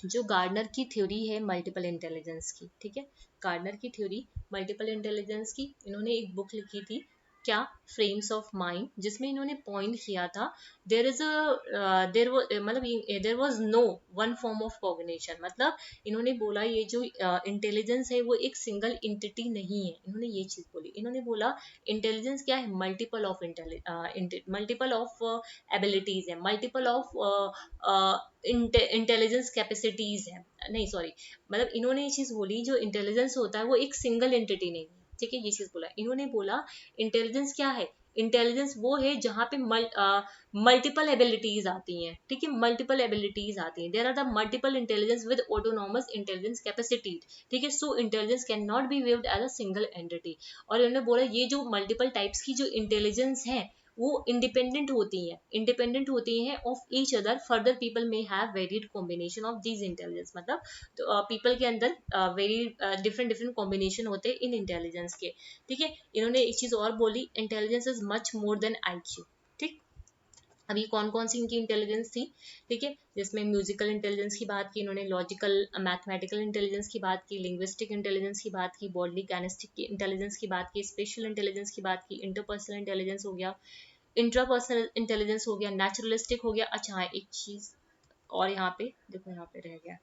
जो गार्डनर की थ्योरी है मल्टीपल इंटेलिजेंस की, ठीक है, गार्डनर की थ्योरी मल्टीपल इंटेलिजेंस की, इन्होंने एक बुक लिखी थी, क्या, फ्रेम्स ऑफ माइंड, जिसमें इन्होंने पॉइंट किया था, देर इज देर मतलब there was no one form of cognition. मतलब इन्होंने बोला ये जो इंटेलिजेंस है वो एक सिंगल इंटिटी नहीं है, इन्होंने ये चीज बोली। इन्होंने बोला इंटेलिजेंस क्या है, multiple of multiple of abilities है, मल्टीपल ऑफ इंटेलिजेंस कैपेसिटीज है, नहीं सॉरी, मतलब इन्होंने ये चीज बोली, जो इंटेलिजेंस होता है वो एक सिंगल एंटिटी नहीं है, ठीक है, ये चीज बोला। इन्होंने बोला इंटेलिजेंस क्या है, इंटेलिजेंस वो है जहाँ पे मल्टीपल एबिलिटीज आती हैं, ठीक है, मल्टीपल एबिलिटीज आती हैं, there are the multiple intelligence with autonomous intelligence capacity, ठीक है, so intelligence can not be viewed as a single entity. और इन्होंने बोला ये जो मल्टीपल टाइप्स की जो इंटेलिजेंस है वो इंडिपेंडेंट होती हैं of each other, further people may have varied combination of these intelligence. मतलब तो पीपल के अंदर वेरी डिफरेंट डिफरेंट कॉम्बिनेशन होते हैं इन इंटेलिजेंस के, ठीक है। इन्होंने एक चीज और बोली, intelligence is much more than IQ, ठीक। अभी कौन कौन सी इनकी इंटेलिजेंस थी, ठीक है, जिसमें म्यूजिकल इंटेलिजेंस की बात की इन्होंने, लॉजिकल मैथमेटिकल इंटेलिजेंस की बात की, लिंग्विस्टिक इंटेलिजेंस की बात की, बॉडली कैनेस्टिक की इंटेलिजेंस की बात की, स्पेशल इंटेलिजेंस की बात की, इंटरपर्सनल इंटेलिजेंस हो गया, इंट्रापर्सनल इंटेलिजेंस हो गया, नेचुरलिस्टिक हो गया। अच्छा हाँ, एक चीज और यहाँ पे देखो, यहाँ पे रह गया,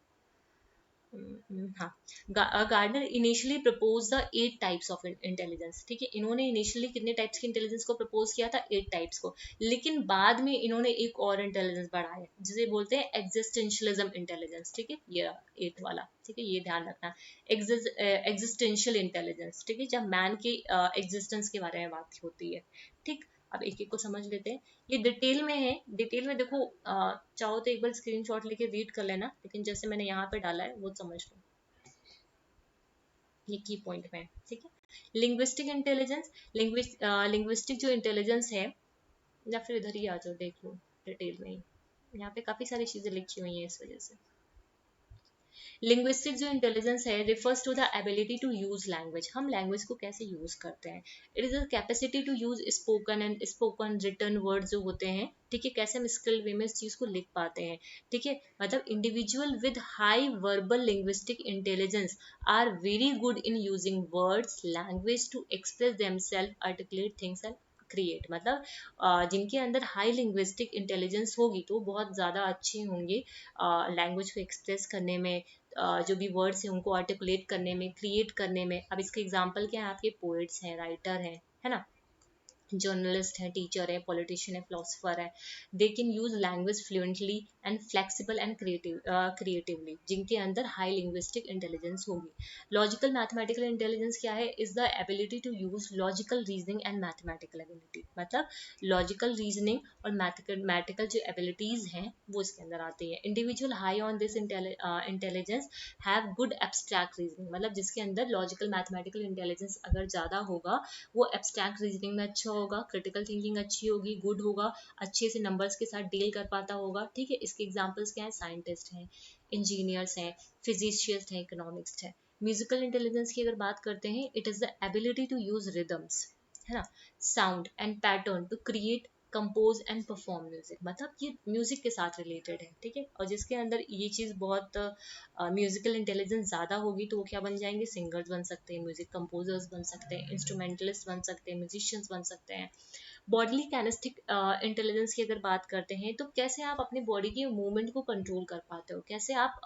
हाँ, Gardner initially propose the 8 types of intelligence, ठीक है, इन्होंने इनिशियली कितने टाइप्स की इंटेलिजेंस को प्रपोज किया था, 8 टाइप्स को, लेकिन बाद में इन्होंने एक और इंटेलिजेंस बढ़ाया जिसे बोलते हैं एग्जिस्टेंशियलिज्म इंटेलिजेंस, ठीक है, ये 8 वाला, ठीक है, ये ध्यान रखना, एग्जिस्टेंशियल इंटेलिजेंस, ठीक है, जब मैन के एग्जिस्टेंस के बारे में बात होती है, ठीक। अब एक एक को समझ लेते हैं, ये डिटेल में है, डिटेल में देखो, चाहो तो एक बार स्क्रीनशॉट लेके रीड कर लेना, लेकिन जैसे मैंने यहाँ पे डाला है वो समझ लो, ये की पॉइंट में, ठीक है। लिंग्विस्टिक इंटेलिजेंस, लिंग्विस्टिक जो इंटेलिजेंस है, या फिर इधर ही आ जाओ देख लो डिटेल में ही, यहाँ पे काफी सारी चीजें लिखी हुई हैं इस वजह से। लिंग्विस्टिक जो इंटेलिजेंस है refers to the ability to use language, हम लैंग्वेज को कैसे यूज करते हैं। It is the capacity to use spoken and spoken written word जो होते हैं, ठीक है, कैसे हम स्किल्ड वे में इस चीज को लिख पाते हैं, ठीक है। मतलब individual with high verbal linguistic intelligence are very good in using words language to express themself, articulate things and create. मतलब जिनके अंदर हाई लिंग्विस्टिक इंटेलिजेंस होगी तो बहुत ज़्यादा अच्छे होंगे लैंग्वेज को एक्सप्रेस करने में, जो भी वर्ड्स हैं उनको आर्टिकुलेट करने में, क्रिएट करने में। अब इसके एग्जांपल क्या है, आपके पोएट्स हैं, राइटर हैं, है ना, जर्नलिस्ट है, टीचर है, पॉलिटिशियन है, फिलोसफर है। They can use language fluently and flexible and creatively, जिनके अंदर हाई लिंग्विस्टिक इंटेलिजेंस होगी। लॉजिकल मैथमेटिकल इंटेलिजेंस क्या है, is the ability to use logical reasoning and mathematical ability. मतलब लॉजिकल रीजनिंग और मैथमेटिकल जो एबिलिटीज हैं वो इसके अंदर आती है। Individual high on this intelligence have good abstract reasoning, मतलब जिसके अंदर लॉजिकल मैथमेटिकल इंटेलिजेंस अगर ज्यादा होगा वो एब्स्ट्रैक्ट रीजनिंग में अच्छा होगा, क्रिटिकल थिंकिंग अच्छी होगी, गुड होगा, अच्छे से नंबर्स के साथ डील कर पाता होगा, ठीक है। इसके एग्जांपल्स क्या है, साइंटिस्ट हैं, इंजीनियर्स हैं, फिजिशियंस हैं, इकोनॉमिक्स हैं। म्यूजिकल इंटेलिजेंस की अगर बात करते हैं, it is the ability to use rhythms, है ना, sound and pattern to create compose and perform music. मतलब ये म्यूजिक के साथ रिलेटेड है, ठीक है। और जिसके अंदर ये चीज बहुत म्यूजिकल इंटेलिजेंस ज्यादा होगी तो वो क्या बन जाएंगे, सिंगर्स बन सकते हैं, म्यूजिक कंपोजर्स बन सकते हैं, इंस्ट्रूमेंटलिस्ट बन सकते हैं, म्यूजिशियंस बन सकते हैं। बॉडीली कैनेस्टिक इंटेलिजेंस की अगर बात करते हैं तो कैसे आप अपने बॉडी के मूवमेंट को कंट्रोल कर पाते हो, कैसे आप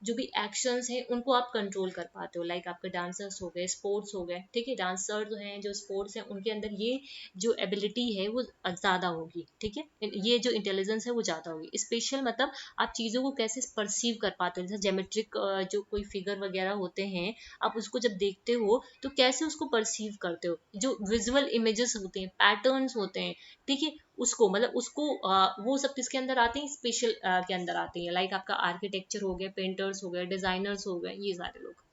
जो भी एक्शंस हैं उनको आप कंट्रोल कर पाते हो। लाइक आपके डांसर्स हो गए, स्पोर्ट्स हो गए, ठीक है, डांसर जो हैं, जो स्पोर्ट्स हैं, उनके अंदर ये जो एबिलिटी है वो ज़्यादा होगी, ठीक है, ये जो इंटेलिजेंस है वो ज़्यादा होगी। स्पेशल मतलब आप चीज़ों को कैसे परसीव कर पाते हो, जैसे जेमेट्रिक जो कोई फिगर वगैरह होते हैं, आप उसको जब देखते हो तो कैसे उसको परसीव करते हो, जो विजुअल इमेजेस होते हैं, पैटर्न्स होते हैं, ठीक है, उसको मतलब उसको वो सब किसके अंदर आते हैं, स्पेशल के अंदर आते हैं। लाइक आपका आर्किटेक्चर हो गया, पेंटर्स हो गए, डिजाइनर्स हो गए, ये सारे लोग,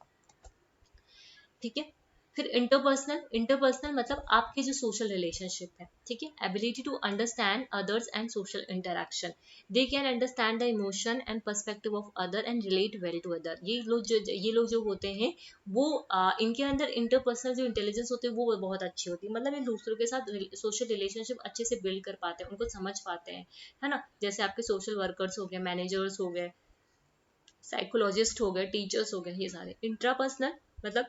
ठीक है। फिर इंटरपर्सनल, इंटरपर्सनल मतलब आपके जो सोशल रिलेशनशिप है, ठीक है, ability to understand others and social interaction. They can understand the emotion and perspective of other and relate well to other. ये लोग जो होते हैं वो इनके अंदर इंटरपर्सनल जो इंटेलिजेंस होती है वो बहुत अच्छी होती है। मतलब ये दूसरों के साथ सोशल रिलेशनशिप अच्छे से बिल्ड कर पाते हैं, उनको समझ पाते हैं, है ना। जैसे आपके सोशल वर्कर्स हो गए, मैनेजर्स हो गए, साइकोलॉजिस्ट हो गए, टीचर्स हो गए, ये सारे। इंट्रापर्सनल मतलब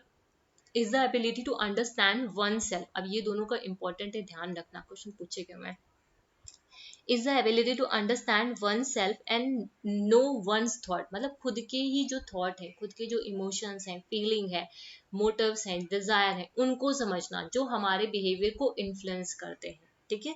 is the ability to understand oneself. अब ये दोनों का इंपॉर्टेंट है, ध्यान रखना, क्वेश्चन पूछेगा मैं। Is the ability to understand oneself and know one's thought, मतलब खुद के ही जो थॉट है, खुद के जो इमोशंस हैं, फीलिंग है, मोटिव्स हैं, डिजायर है, उनको समझना जो हमारे बिहेवियर को इन्फ्लुएंस करते हैं, ठीक है।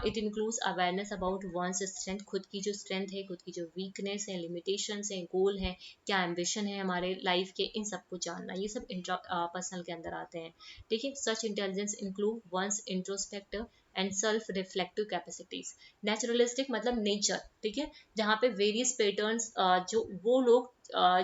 It includes awareness about one's strength, खुद की जो स्ट्रेंथ है, खुद की जो वीकनेस है, लिमिटेशंस है, गोल है, क्या एम्बिशन है हमारे लाइफ के, इन सबको जानना, ये सब इंट्रा पर्सनल के अंदर आते हैं, ठीक है। Such intelligence include one's introspective and self reflective capacities. Naturalistic मतलब नेचर, ठीक है, जहाँ पे वेरियस पैटर्न्स, जो वो लोग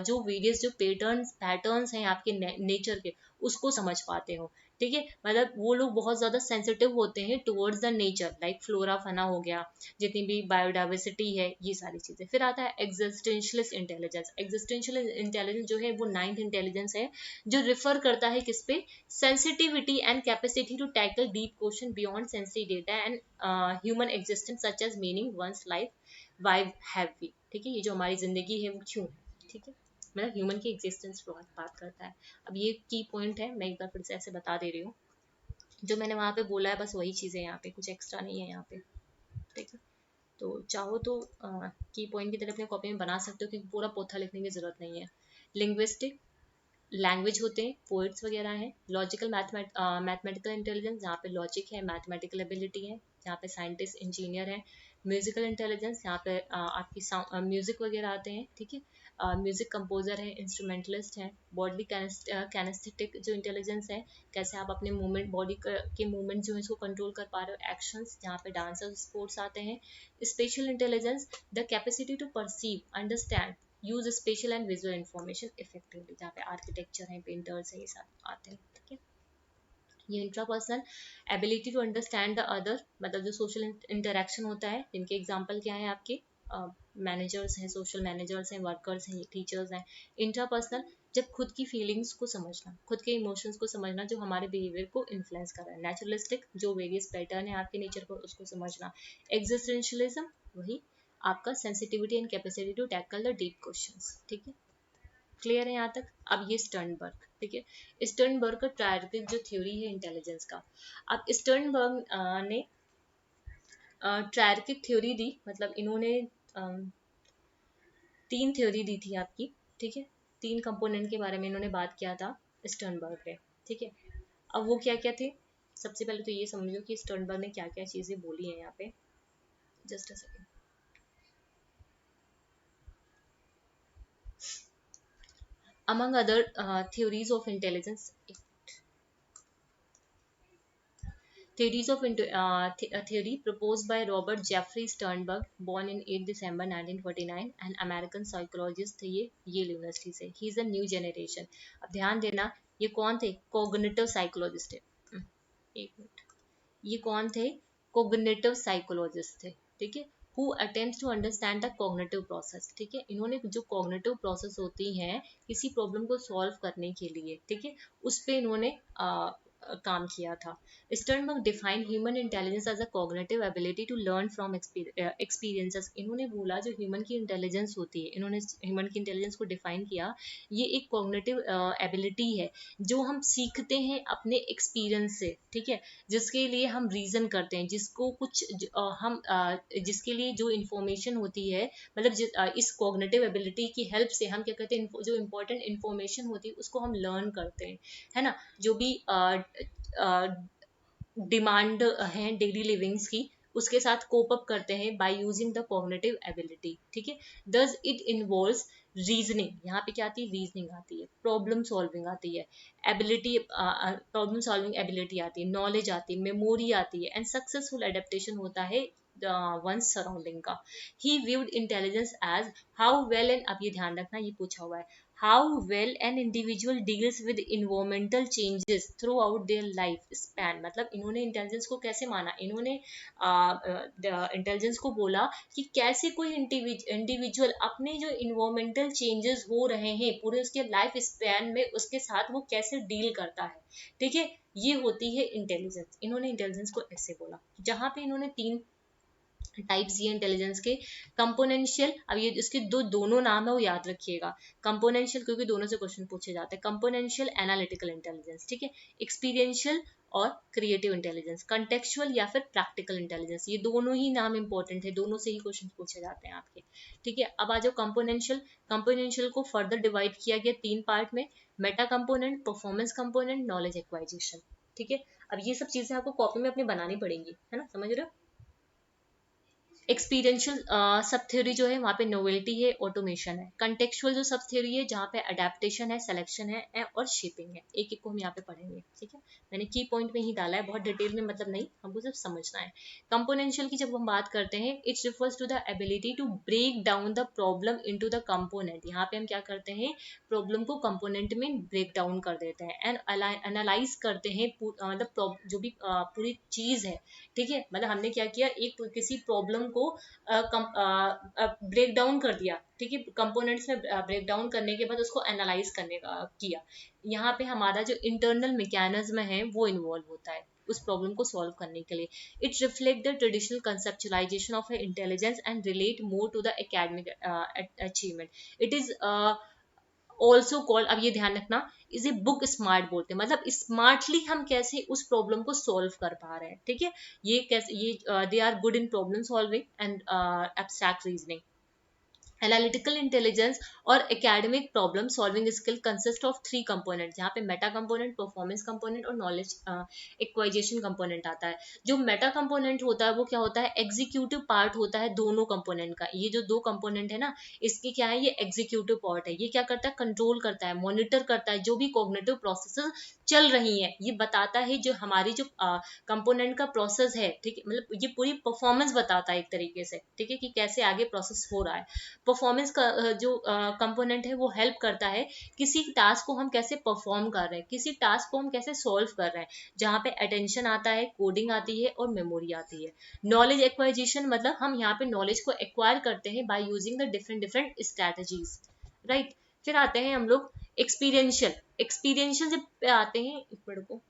जो वेरियस जो पैटर्न्स हैं आपके नेचर के, उसको समझ पाते हो, ठीक है। मतलब वो लोग बहुत ज्यादा सेंसिटिव होते हैं towards the nature, like flora fauna हो गया, जितनी भी बायोडाइवर्सिटी है, ये सारी चीजें। फिर आता है एग्जिस्टेंशियलिस्ट इंटेलिजेंस। एग्जिस्टेंशियल इंटेलिजेंस जो है वो नाइन्थ इंटेलिजेंस है, जो रिफर करता है किस पे, sensitivity and capacity to tackle deep question beyond sensory data and human existence such as meaning one's life why have we, ठीक है, ये जो हमारी जिंदगी है वो क्यों है, ठीक है, मतलब ह्यूमन की एग्जिस्टेंस बहुत बात करता है। अब ये की पॉइंट है, मैं एक बार फिर से ऐसे बता दे रही हूँ, जो मैंने वहाँ पे बोला है बस वही चीज़ें यहाँ पे, कुछ एक्स्ट्रा नहीं है यहाँ पे, ठीक है। तो चाहो तो की पॉइंट की तरह अपने कॉपी में बना सकते हो, क्योंकि पूरा पोथा लिखने की जरूरत नहीं है। लिंग्विस्टिक लैंग्वेज होते हैं, पोइट्स वगैरह हैं। लॉजिकल मैथमेटिकल इंटेलिजेंस, जहाँ पे लॉजिक है, मैथमेटिकल एबिलिटी है, जहाँ पे साइंटिस्ट इंजीनियर है। म्यूजिकल इंटेलिजेंस, यहाँ पे आपकी म्यूजिक वगैरह आते हैं, ठीक है। म्यूजिक कंपोजर है, इंस्ट्रूमेंटलिस्ट है। बॉडी कैनेस्थेटिक जो इंटेलिजेंस है, कैसे आप अपने मूवमेंट, बॉडी के मूवमेंट जो है इसको कंट्रोल कर पा रहे हो, एक्शंस, जहाँ पे डांसर स्पोर्ट्स आते हैं। Spatial intelligence, the capacity to perceive, understand, use spatial and visual information effectively, जहाँ पे आर्किटेक्चर है, पेंटर्स है, ये सब आते हैं, ठीक है। ये intrapersonal ability to understand the other, मतलब जो सोशल इंटरेक्शन होता है, जिनके एग्जांपल क्या है आपके, मैनेजर्स हैं, सोशल मैनेजर्स हैं, वर्कर्स हैं, टीचर्स हैं। इंट्रापर्सनल, जब खुद की फीलिंग्स को समझना, खुद के इमोशंस को समझना जो हमारे बिहेवियर को इन्फ्लुएंस कर रहा है। नेचुरलिस्टिक, जो वेरियस पैटर्न है आपके नेचर को उसको समझना। एग्जिस्टेंशियलिज्म, वही आपका sensitivity and capacity to tackle the deep questions. ठीक है, क्लियर है यहाँ तक। अब ये स्टर्नबर्ग, ठीक है, स्टर्नबर्ग का ट्रायर्किक जो थ्योरी है इंटेलिजेंस का। अब स्टर्नबर्ग ने ट्रायर्किक थ्योरी दी, मतलब इन्होंने तीन थ्योरी दी थी आपकी। ठीक है, तीन कंपोनेंट के बारे में इन्होंने बात किया था स्टर्नबर्ग ने। ठीक है, अब वो क्या क्या थे, सबसे पहले तो ये समझो कि स्टर्नबर्ग ने क्या क्या चीजें बोली हैं यहाँ पे। Just a second. Among other theories of intelligence, a theory proposed by Robert Jeffrey Sternberg, born in 8 December 1949, an American psychologist थे ये येल यूनिवर्सिटी से। He is a new generation. अब ध्यान देना, ये कौन थे? कोग्निटिव साइकोलॉजिस्ट है। एक मिनट, ये कौन थे? कोग्निटिव साइकोलॉजिस्ट थे। ठीक है, who attempts to understand the cognitive process. ठीक है, इन्होंने जो कॉग्निटिव प्रोसेस होती हैं किसी प्रॉब्लम को सॉल्व करने के लिए, ठीक है, उस पे इन्होंने काम किया था। Sternberg define human intelligence as a cognitive ability to learn from experiences. इन्होंने बोला जो ह्यूमन की इंटेलिजेंस होती है, इन्होंने ह्यूमन की इंटेलिजेंस को डिफाइन किया, ये एक कॉग्निटिव एबिलिटी है जो हम सीखते हैं अपने एक्सपीरियंस से। ठीक है, जिसके लिए हम रीजन करते हैं, जिसको कुछ हम जिसके लिए जो इंफॉर्मेशन होती है, मतलब इस कॉग्निटिव एबिलिटी की हेल्प से हम क्या करते हैं, जो इंपॉर्टेंट इंफॉर्मेशन होती है उसको हम लर्न करते हैं, है ना। जो भी डिमांड है डेली लिविंग्स की, उसके साथ कोप अप करते हैं by using the cognitive ability. ठीक है, दस इट इन्वॉल्व्स रीजनिंग, यहाँ पे क्या आती है? रीजनिंग आती है, प्रॉब्लम सॉल्विंग आती है, एबिलिटी प्रॉब्लम सॉल्विंग एबिलिटी आती है, नॉलेज आती है, मेमोरी आती है, एंड सक्सेसफुल एडेप्टेशन होता है वन सराउंडिंग का। He viewed intelligence as how well, and अब ये ध्यान रखना, ये पूछा हुआ है, how well an individual deals with environmental changes throughout their life span. मतलब इन्होंने इंटेलिजेंस को कैसे माना, इन्होंने इंटेलिजेंस को बोला कि कैसे कोई इंडिविजुअल अपने जो इन्वायरमेंटल चेंजेस हो रहे हैं पूरे उसके लाइफ स्पैन में, उसके साथ वो कैसे डील करता है। ठीक है, ये होती है इंटेलिजेंस। इन्होंने इंटेलिजेंस को ऐसे बोला, जहां पे इन्होंने तीन टाइप्स दिए इंटेलिजेंस के। कंपोनेंशियल, अब ये इसके दोनों नाम है वो याद रखिएगा। कंपोनेंशियल, क्योंकि दोनों से क्वेश्चन पूछे जाते हैं। कंपोनेंशियल एनालिटिकल इंटेलिजेंस, ठीक है। एक्सपीरियंशियल और क्रिएटिव इंटेलिजेंस। कंटेक्चुअल या फिर प्रैक्टिकल इंटेलिजेंस, ये दोनों ही नाम इंपॉर्टेंट है, दोनों से ही क्वेश्चन पूछे जाते हैं आपके। ठीक है, अब आ जाओ कंपोनेंशियल। कंपोनेंशियल को फर्दर डिवाइड किया गया तीन पार्ट में, Meta component, performance component, knowledge एक्वाइजिशन। ठीक है, अब ये सब चीजें आपको कॉपी में अपनी बनानी पड़ेंगी, है ना, समझ रहे हो। एक्सपीरियंशियल सब थ्योरी जो है वहाँ पे नोवेल्टी है, ऑटोमेशन है। कंटेक्चुअल जो सब थ्योरी है जहाँ पे अडेप्टेशन है, सिलेक्शन है और शेपिंग है। एक एक को हम यहाँ पे पढ़ेंगे, ठीक है। मैंने की पॉइंट में ही डाला है, बहुत डिटेल में मतलब नहीं, हमको सिर्फ समझना है। कंपोनेंशियल की जब हम बात करते हैं, it refers to the ability to break down the problem into the component. यहाँ पे हम क्या करते हैं, प्रॉब्लम को कंपोनेंट में ब्रेक डाउन कर देते हैं एंड एनालाइज करते हैं, मतलब जो भी पूरी चीज है, ठीक है। मतलब हमने क्या किया, एक किसी प्रॉब्लम को ब्रेक डाउन कर दिया, ठीक है, कंपोनेंट्स में ब्रेक डाउन करने के बाद उसको एनालाइज करने का किया। यहाँ पे हमारा जो इंटरनल मैकेनिज्म है वो इन्वॉल्व होता है उस प्रॉब्लम को सॉल्व करने के लिए। It reflect the traditional conceptualisation of intelligence and relate more to the academic achievement. It is also called, अब ये ध्यान रखना, इसे बुक स्मार्ट बोलते हैं। मतलब स्मार्टली हम कैसे उस प्रॉब्लम को सॉल्व कर पा रहे हैं, ठीक है। ये कैसे, ये they are good in problem solving and abstract reasoning. Analytical intelligence और academic problem solving skill consist of three component, जहाँ पे मेटा कंपोनेंट, परफॉर्मेंस कंपोनेंट और नॉलेज एक्वाइजेशन कंपोनेंट आता है। जो मेटा कंपोनेंट होता है वो क्या होता है, एग्जीक्यूटिव पार्ट होता है दोनों कंपोनेंट का। ये जो दो कंपोनेंट है ना, इसके क्या है, ये एग्जीक्यूटिव पार्ट है। ये क्या करता है, कंट्रोल करता है, मॉनिटर करता है जो भी कॉग्निटिव प्रोसेसेस चल रही है, ये बताता है जो हमारी जो कंपोनेंट का प्रोसेस है, ठीक है। मतलब ये पूरी परफॉर्मेंस बताता है एक तरीके से, ठीक है, कि कैसे आगे प्रोसेस हो रहा है। परफॉर्मेंस का जो कंपोनेंट है वो हेल्प करता है किसी टास्क को हम कैसे परफॉर्म कर रहे हैं, किसी टास्क को हम कैसे सॉल्व कर रहे हैं, जहाँ पे अटेंशन आता है, कोडिंग आती है और मेमोरी आती है। नॉलेज एक्वाइजिशन मतलब हम यहाँ पे नॉलेज को एक्वायर करते हैं by using the different different strategies, right. फिर आते हैं हम लोग एक्सपीरियंशियल। एक्सपीरियंशियल जब पे आते हैं, एक मिनट को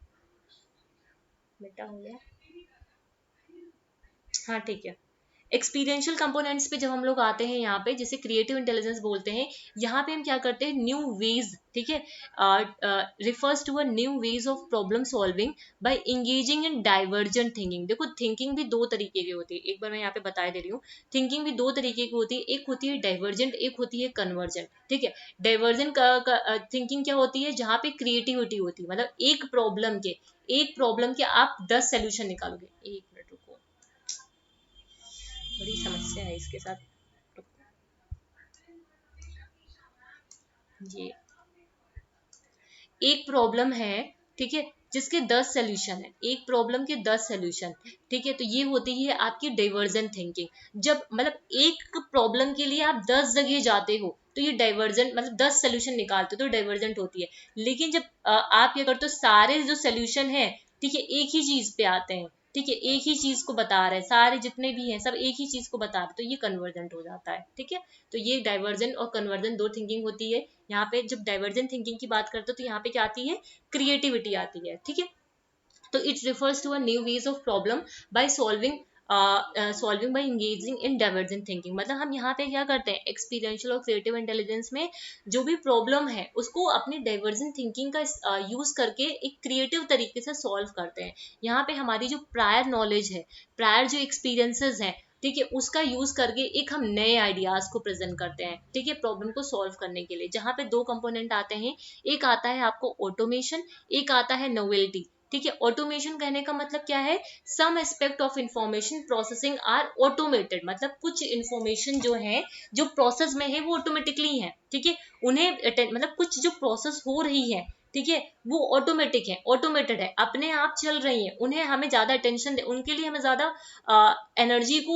बेटा हो गया, हाँ ठीक है। एक्सपीरियंशियल कंपोनेंट्स पे जब हम लोग आते हैं यहाँ पे, जिसे क्रिएटिव इंटेलिजेंस बोलते हैं, यहाँ पे हम क्या करते हैं, न्यू वेज, ठीक है, refers to a new ways of problem solving by engaging in divergent thinking. देखो थिंकिंग भी दो तरीके की होती है, एक बार मैं यहाँ पे बता दे रही हूँ। थिंकिंग भी दो तरीके की होती है, एक होती है डाइवर्जेंट, एक होती है कन्वर्जेंट, ठीक है। डाइवर्जेंट थिंकिंग क्या होती है, जहाँ पे क्रिएटिविटी होती है, मतलब एक प्रॉब्लम के आप 10 सोल्यूशन निकालोगे। एक मिनट रुको, बड़ी समस्या है इसके साथ। ये एक प्रॉब्लम है, ठीक है, जिसके 10 सोल्यूशन है, एक प्रॉब्लम के 10 सोल्यूशन, ठीक है, तो ये होती है आपकी डाइवर्जेंट थिंकिंग। जब मतलब एक प्रॉब्लम के लिए आप 10 जगह जाते हो तो ये डाइवर्जेंट, मतलब 10 सोल्यूशन निकालते हो तो डाइवर्जेंट होती है। लेकिन जब आप क्या करते हो, सारे जो सोल्यूशन है, ठीक है, एक ही चीज पे आते हैं, ठीक है, एक ही चीज को बता रहे हैं, सारे जितने भी हैं सब एक ही चीज को बता रहे हैं, तो ये कन्वर्जेंट हो जाता है, ठीक है। तो ये डाइवर्जेंट और कन्वर्जेंट दो थिंकिंग होती है। यहाँ पे जब डाइवर्जेंट थिंकिंग की बात करते हो तो यहाँ पे क्या आती है, क्रिएटिविटी आती है, ठीक है। तो it refers to a new ways of problem by solving by engaging in divergent thinking. मतलब हम यहाँ पे क्या करते हैं, एक्सपीरियंशियल और क्रिएटिव इंटेलिजेंस में जो भी प्रॉब्लम है उसको अपनी डाइवर्जेंट थिंकिंग का यूज करके एक क्रिएटिव तरीके से सॉल्व करते हैं। यहाँ पे हमारी जो प्रायर नॉलेज है, प्रायर जो एक्सपीरियंसेस हैं, ठीक है, उसका यूज करके एक हम नए आइडियाज को प्रेजेंट करते हैं, ठीक है, प्रॉब्लम को सॉल्व करने के लिए। जहाँ पे दो कंपोनेंट आते हैं, एक आता है आपको ऑटोमेशन, एक आता है नोवेल्टी, ठीक है। ऑटोमेशन कहने का मतलब क्या है, some aspect of information processing are automated, मतलब कुछ इंफॉर्मेशन जो है, जो प्रोसेस में है वो ऑटोमेटिकली है, ठीक है। उन्हें मतलब कुछ जो प्रोसेस हो रही है, ठीक है, वो ऑटोमेटिक है, ऑटोमेटेड है, अपने आप चल रही है, उन्हें हमें ज्यादा अटेंशन दे, उनके लिए हमें ज्यादा एनर्जी को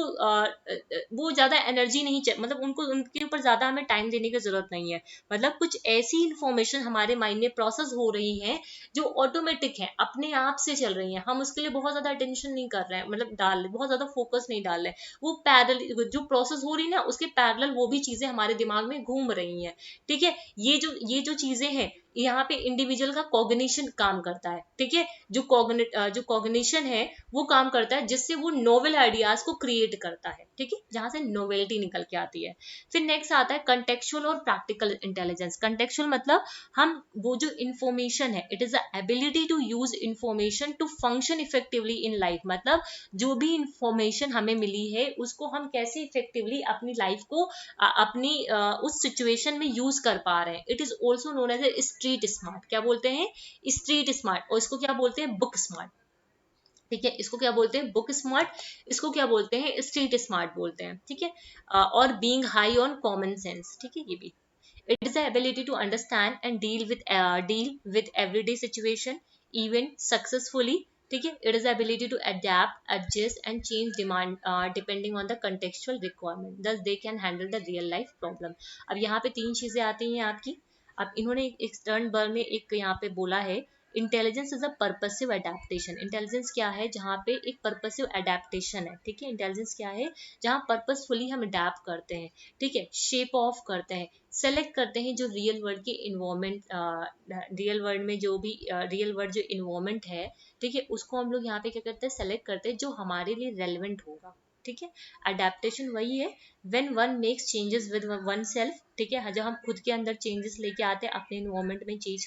वो ज्यादा एनर्जी नहीं चाहिए, मतलब उनको उनके ऊपर ज्यादा हमें टाइम देने की जरूरत नहीं है। मतलब कुछ ऐसी इंफॉर्मेशन हमारे माइंड में प्रोसेस हो रही है जो ऑटोमेटिक है, अपने आप से चल रही है, हम उसके लिए बहुत ज्यादा अटेंशन नहीं कर रहे हैं, मतलब डाल रहे, बहुत ज्यादा फोकस नहीं डाल रहे, वो पैरेलल जो प्रोसेस हो रही है ना, उसके पैरेलल वो भी चीजें हमारे दिमाग में घूम रही हैं, ठीक है। ये जो चीजें हैं, यहाँ पे इंडिविजुअल का कॉग्निशन काम करता है, ठीक है। जो कॉग्निशन है वो काम करता है, जिससे वो नोवेल आइडियाज को क्रिएट करता है, ठीक है, जहां से नोवेल्टी निकल के आती है। फिर नेक्स्ट आता है कंटेक्चुअल और प्रैक्टिकल इंटेलिजेंस। कंटेक्चुअल मतलब हम वो जो इंफॉर्मेशन है, it is the ability to use information to function effectively in life. मतलब जो भी इंफॉर्मेशन हमें मिली है उसको हम कैसे इफेक्टिवली अपनी लाइफ को अपनी उस सिचुएशन में यूज कर पा रहे हैं। It is also known as a street smart. क्या बोलते हैं, स्ट्रीट स्मार्ट, और इसको क्या बोलते हैं, बुक स्मार्ट, ठीक है। इसको क्या बोलते हैं, बुक स्मार्ट, इसको क्या बोलते हैं, स्ट्रीट स्मार्ट बोलते हैं, ठीक है। और being high on common sense, ठीक है, ये भी। It is the ability to understand and deal with everyday situation even successfully, ठीक है। It is the ability to adapt, adjust and change demand depending on the contextual requirement. Thus they can handle the real life problem. अब यहाँ पे तीन चीजें आती हैं आपकी। अब इन्होंने एक स्टर्न बर्न में एक यहाँ पे बोला है, intelligence is a purposive adaptation. Intelligence क्या है, जहाँ पे एक पर्पसिव अडेप्टेशन है, ठीक है। इंटेलिजेंस क्या है, जहाँ पर्पसफुली हम अडेप्ट करते हैं, ठीक है, शेप ऑफ करते हैं, सेलेक्ट करते हैं जो रियल वर्ल्ड के इन्वायरमेंट, रियल वर्ल्ड में जो भी रियल वर्ल्ड जो इन्वायरमेंट है, ठीक है, उसको हम लोग यहाँ पे क्या करते हैं, सेलेक्ट करते हैं जो हमारे लिए रेलिवेंट होगा, ठीक है। अडेप्टेशन वही है when one makes changes with one self, ठीक है, जब हम खुद के अंदर चेंजेस लेके आते हैं, अपने इन्वायरमेंट में चेंज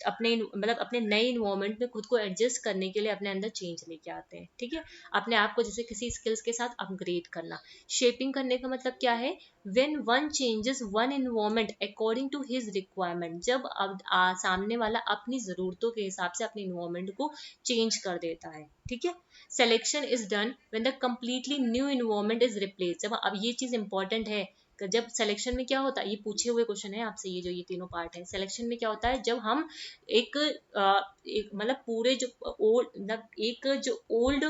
अपने मतलब अपने नए इन्वायरमेंट में खुद को एडजस्ट करने के लिए अपने अंदर चेंज लेके आते हैं, ठीक है। अपने आप को जैसे किसी स्किल्स के साथ अपग्रेड करना। शेपिंग करने का मतलब क्या है, when one changes one environment according to his requirement, जब अब सामने वाला अपनी जरूरतों के हिसाब से अपने environment को चेंज कर देता है, ठीक है। selection is done when the completely new environment is replaced। जब अब ये चीज इंपॉर्टेंट है, जब सिलेक्शन में क्या होता है, ये पूछे हुए क्वेश्चन है आपसे, ये जो ये तीनों पार्ट है, सिलेक्शन में क्या होता है, जब हम एक मतलब पूरे जो ओल्ड, मतलब एक जो ओल्ड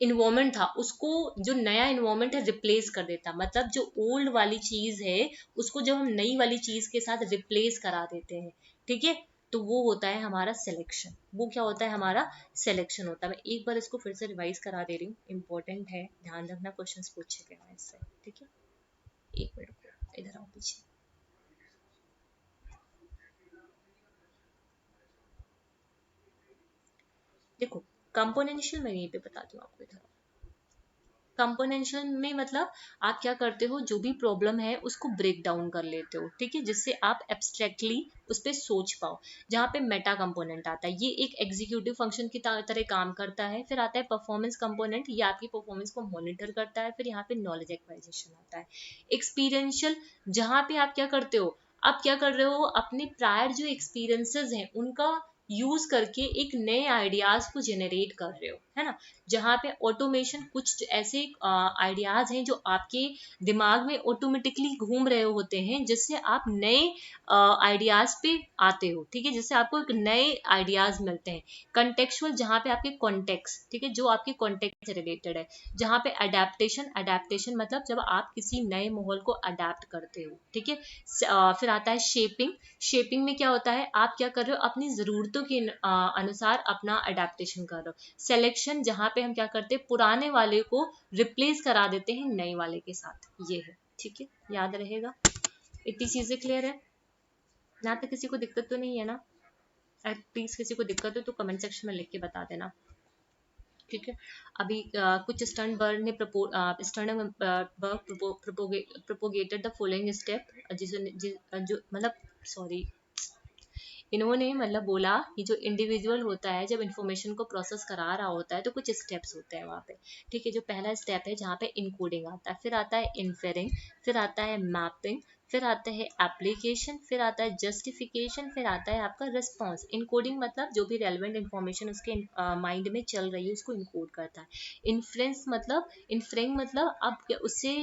इन्वायरमेंट था उसको जो नया इन्वायरमेंट है रिप्लेस कर देता, मतलब जो ओल्ड वाली चीज है उसको जब हम नई वाली चीज के साथ रिप्लेस करा देते हैं, ठीक है, तो वो होता है हमारा सिलेक्शन। वो क्या होता है, हमारा सिलेक्शन होता है। मैं एक बार इसको फिर से रिवाइज करा दे रही हूँ, इंपॉर्टेंट है, ध्यान रखना, क्वेश्चंस पूछे गए हैं इससे, ठीक है। एक मिनट, इधर आओ पीछे। देखो कंपोनेंशियल मैं यहीं पे बताती हूँ आपको, इधर कंपोनेंशियल में मतलब आप क्या करते हो, जो भी प्रॉब्लम है उसको ब्रेक डाउन कर लेते हो, ठीक है, जिससे आप एब्स्ट्रैक्टली उस पर सोच पाओ। जहाँ पे मेटा कंपोनेंट आता है, ये एक एग्जीक्यूटिव फंक्शन की तरह काम करता है। फिर आता है परफॉर्मेंस कंपोनेंट, ये आपकी परफॉर्मेंस को मॉनिटर करता है। फिर यहाँ पे नॉलेज एक्वाइजेशन आता है। एक्सपीरियंशियल, जहाँ पे आप क्या करते हो, आप क्या कर रहे हो, अपने प्रायर जो एक्सपीरियंसेस हैं उनका यूज करके एक नए आइडियाज को जेनरेट कर रहे हो, है ना। जहाँ पे ऑटोमेशन, कुछ ऐसे आइडियाज हैं जो आपके दिमाग में ऑटोमेटिकली घूम रहे होते हैं, जिससे आप नए आइडियाज पे आते हो, ठीक है, जिससे आपको एक नए आइडियाज मिलते हैं। कंटेक्चुअल, जहाँ पे आपके कॉन्टेक्स्ट, ठीक है, जो आपके कॉन्टेक्ट से रिलेटेड है। जहाँ पे अडेप्टेशन, अडेप्टेशन मतलब जब आप किसी नए माहौल को अडेप्ट करते हो, ठीक है। फिर आता है शेपिंग। शेपिंग में क्या होता है, आप क्या कर रहे हो, अपनी जरूरतों के अनुसार अपना अडेप्टेशन कर रहे हो। सिलेक्शन, जहाँ पे हम क्या करते हैं, पुराने वाले को रिप्लेस करा देते हैं नए वाले के साथ, ये है, ठीक है, याद रहेगा। इतनी चीजें क्लियर है, यहाँ पे किसी को दिक्कत तो नहीं है ना। प्लीज किसी को दिक्कत हो तो कमेंट सेक्शन में लिख के बता देना, ठीक है। अभी कुछ स्टर्नबर्ग ने प्रोपोगेटेड द फॉलोइंग स्टेप, जो मतलब, सॉरी, इन्होंने मतलब बोला कि जो इंडिविजुअल होता है जब इंफॉर्मेशन को प्रोसेस करा रहा होता है तो कुछ स्टेप्स होते हैं वहाँ पे, ठीक है। जो पहला स्टेप है जहाँ पे इनकोडिंग आता है, फिर आता है इन्फेरिंग, फिर आता है मैपिंग, फिर आता है एप्लीकेशन, फिर आता है जस्टिफिकेशन, फिर आता है आपका रिस्पॉन्स। इनकोडिंग मतलब जो भी रेलिवेंट इन्फॉर्मेशन उसके माइंड में चल रही है उसको इनकोड करता है। इन्फ्रेंस मतलब, इन्फ्रेंग मतलब आप क्या उससे